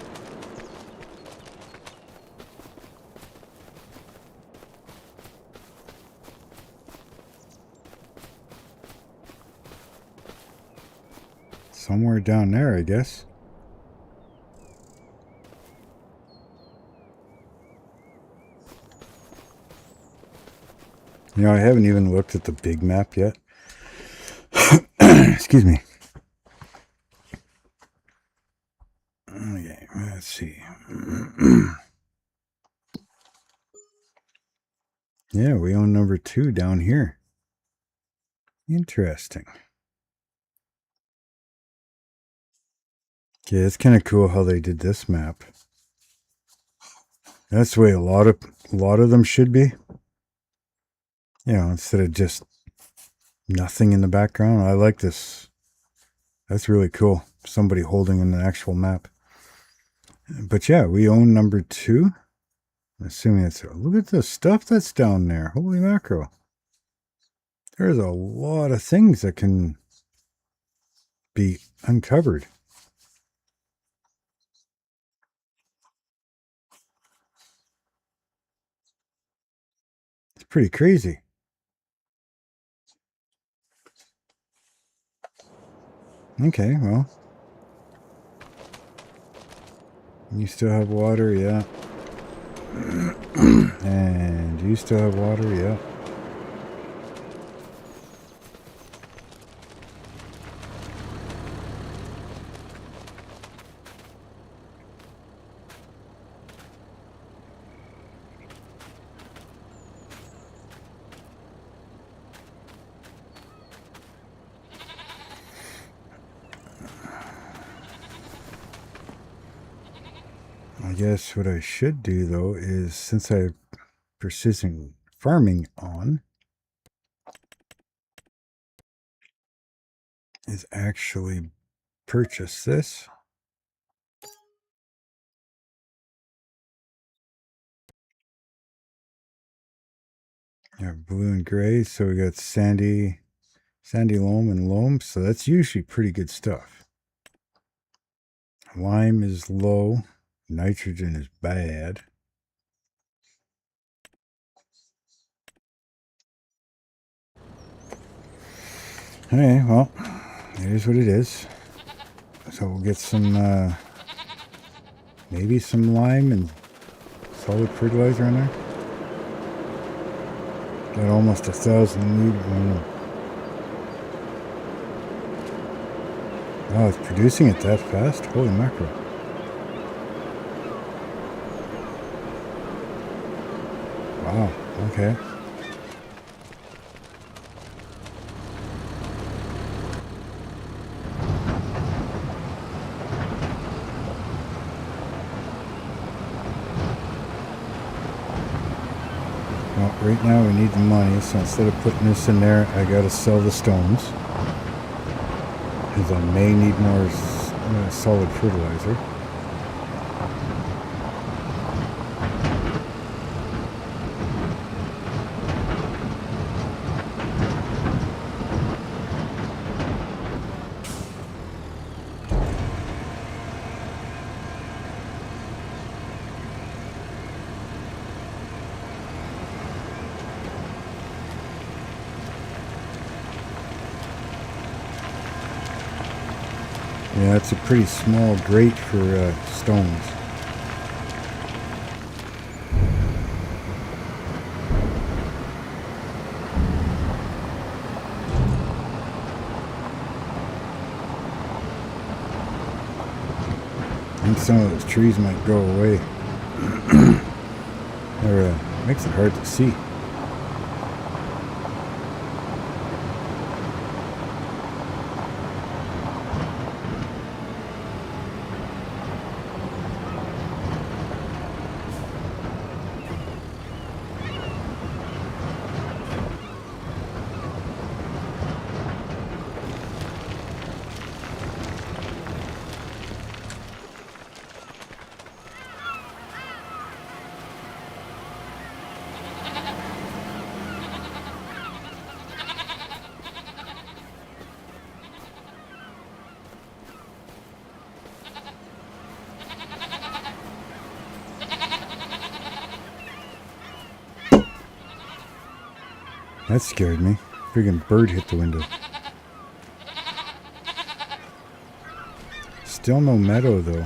Somewhere down there, I guess. You know, I haven't even looked at the big map yet. Excuse me. Okay, let's see. Yeah, we own number 2 down here. Interesting. Okay, it's kind of cool how they did this map. That's the way a lot of them should be. You know, instead of just nothing in the background. I like this. That's really cool. Somebody holding an actual map. But yeah, we own number 2. I'm assuming it's... Look at the stuff that's down there. Holy mackerel. There's a lot of things that can be uncovered. It's pretty crazy. Okay, well. You still have water, yeah. And you still have water, yeah. I guess what I should do, though, is since I have precision farming on, is actually purchase this. Yeah, blue and gray. So we got sandy loam and loam. So that's usually pretty good stuff. Lime is low. Nitrogen is bad. Okay, well, it is what it is. So we'll get some, maybe some lime and solid fertilizer in there. Got almost 1,000 liters. Oh, it's producing it that fast? Holy mackerel. Wow, okay. Well, right now we need the money, so instead of putting this in there, I gotta sell the stones. Because I may need more solid fertilizer. Yeah, it's a pretty small grate for stones. I think some of those trees might go away. Or makes it hard to see. That scared me. Friggin' bird hit the window. Still no meadow though.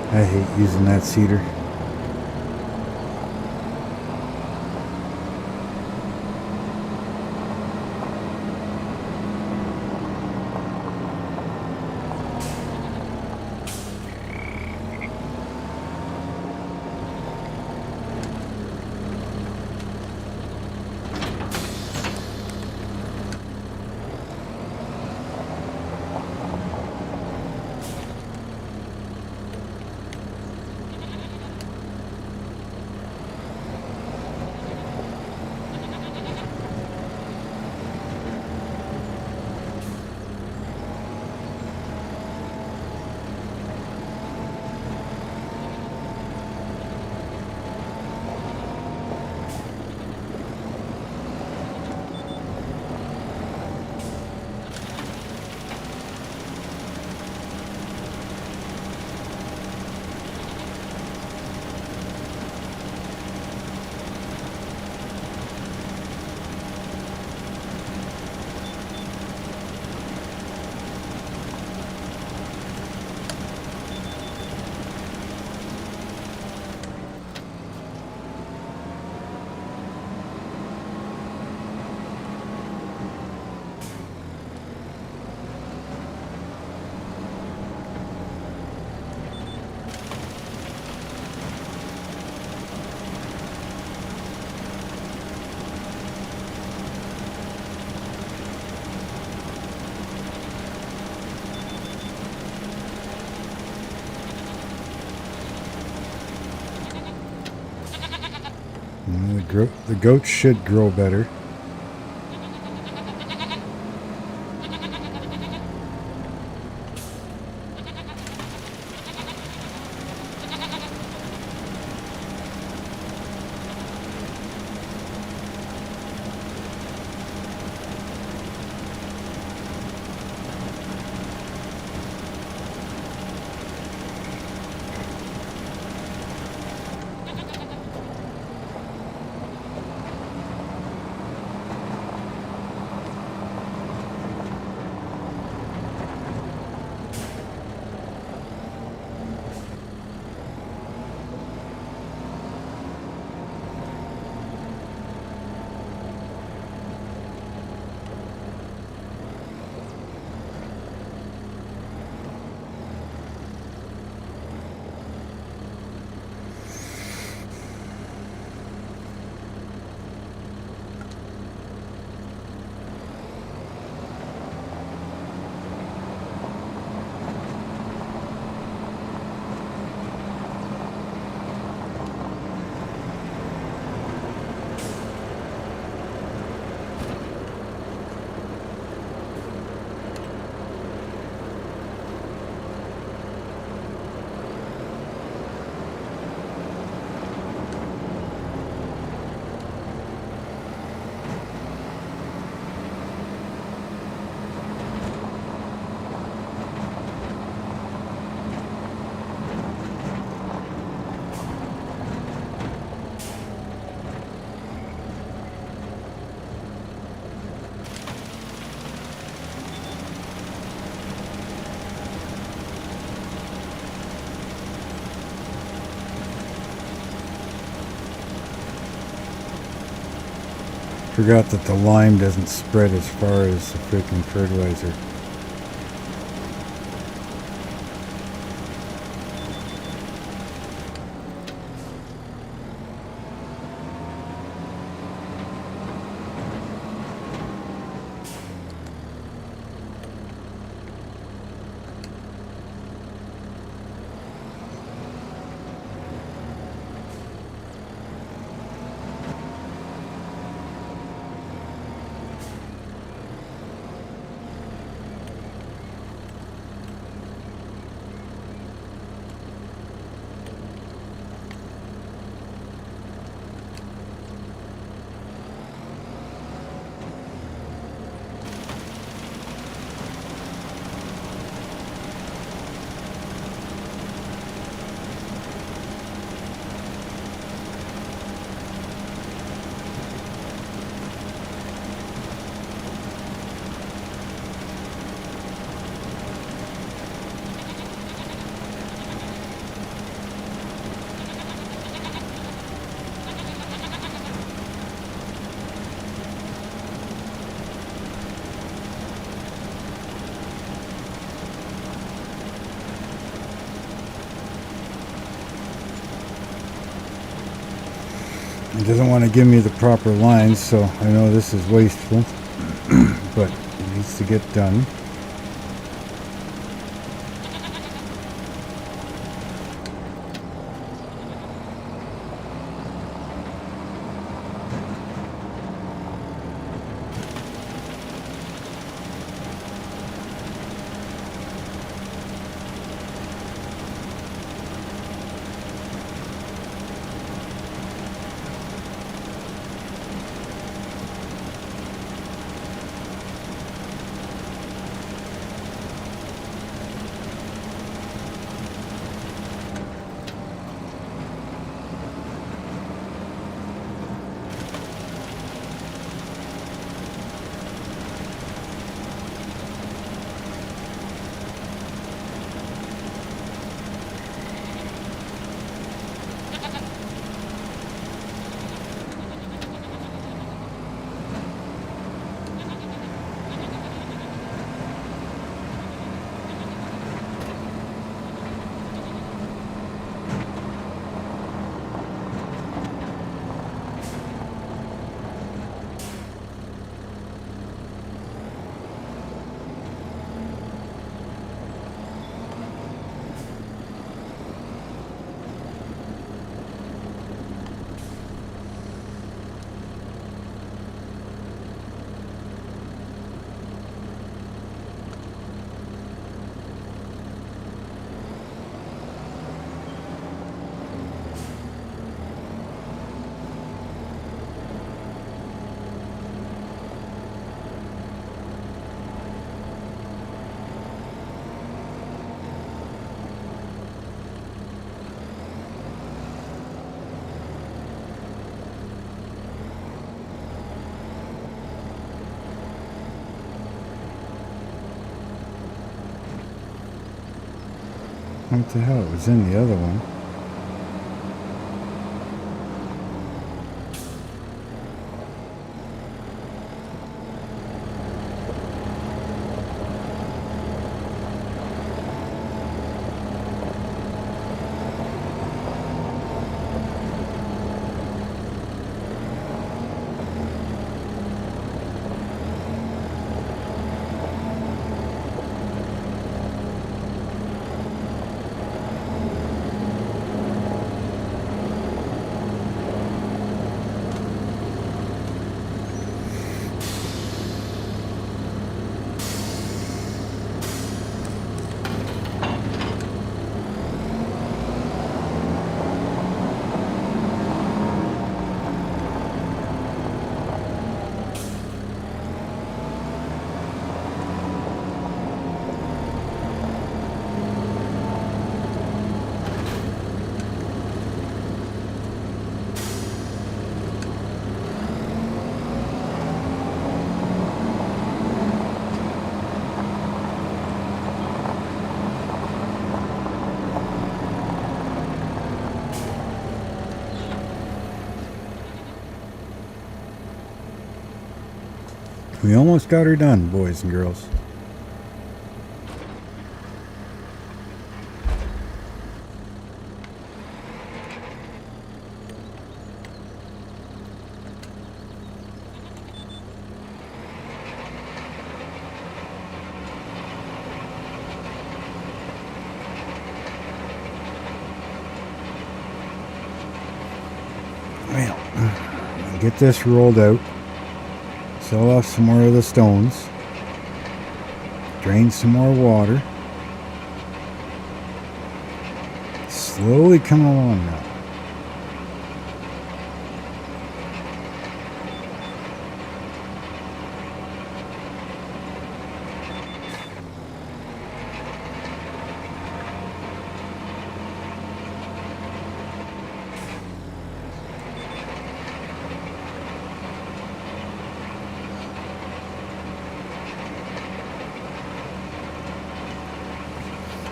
I hate using that seeder. The goats should grow better. Forgot that the lime doesn't spread as far as the freaking fertilizer. It doesn't want to give me the proper lines, so I know this is wasteful, but it needs to get done. What the hell? It was in the other one. We almost got her done, boys and girls. Well, get this rolled out. Sell off some more of the stones. Drain some more water. Slowly coming along now.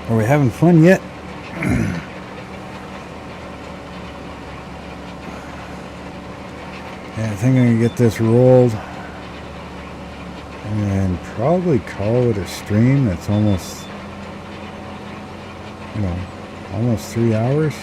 Are we having fun yet? Yeah, I think I'm gonna get this rolled and probably call it a stream. That's almost, almost 3 hours.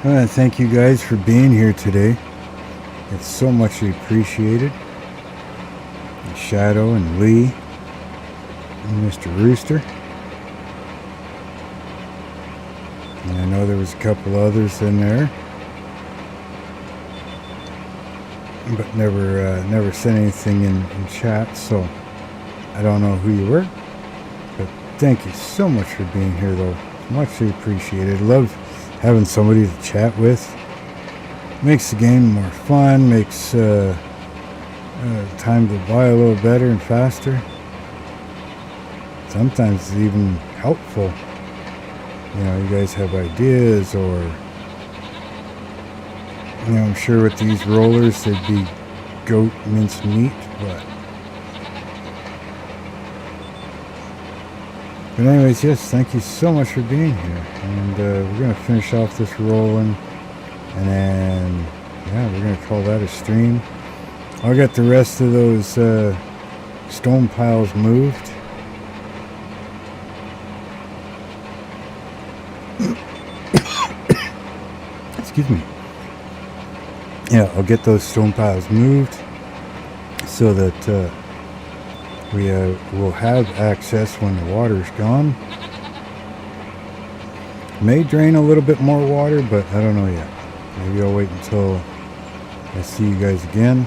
Thank you guys for being here today. It's so much appreciated. Shadow and Lee and Mr. Rooster. And I know there was a couple others in there, but never said anything in chat, so I don't know who you were. But thank you so much for being here, though. Much appreciated. Love having somebody to chat with. Makes the game more fun, makes time go by a little better and faster. Sometimes it's even helpful. You know, you guys have ideas, or, you know, I'm sure with these rollers they'd be goat minced meat, but anyways, yes, thank you so much for being here. And we're going to finish off this rolling, and then, yeah, we're going to call that a stream. I'll get the rest of those stone piles moved. Excuse me. Yeah, I'll get those stone piles moved so that we will have access when the water's gone. May drain a little bit more water, but I don't know yet. Maybe I'll wait until I see you guys again.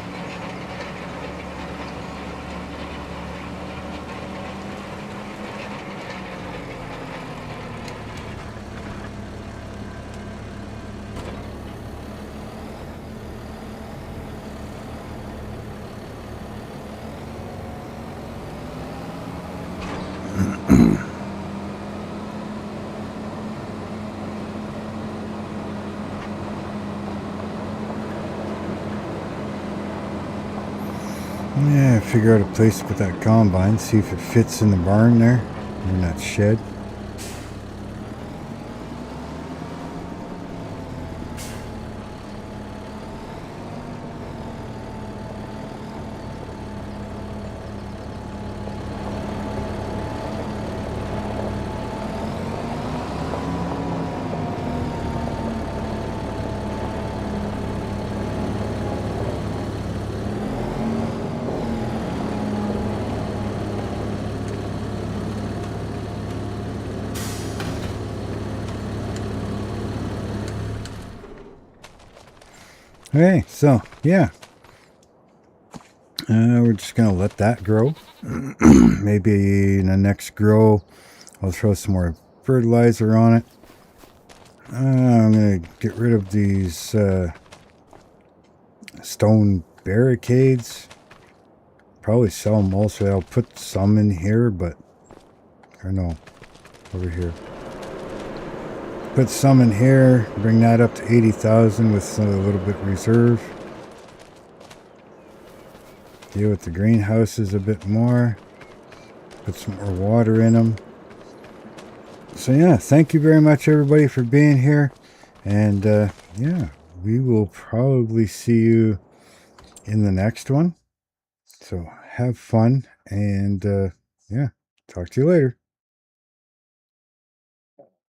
Yeah, figure out a place to put that combine, see if it fits in the barn there, in that shed. Okay, so yeah, we're just gonna let that grow. Maybe in the next grow I'll throw some more fertilizer on it. I'm gonna get rid of these stone barricades. Probably sell them also. I'll put some in here, but or no, over here. Put some in here, bring that up to 80,000 with a little bit reserve. Deal with the greenhouses a bit more. Put some more water in them. So yeah, thank you very much everybody for being here. And yeah, we will probably see you in the next one. So have fun, and yeah, talk to you later.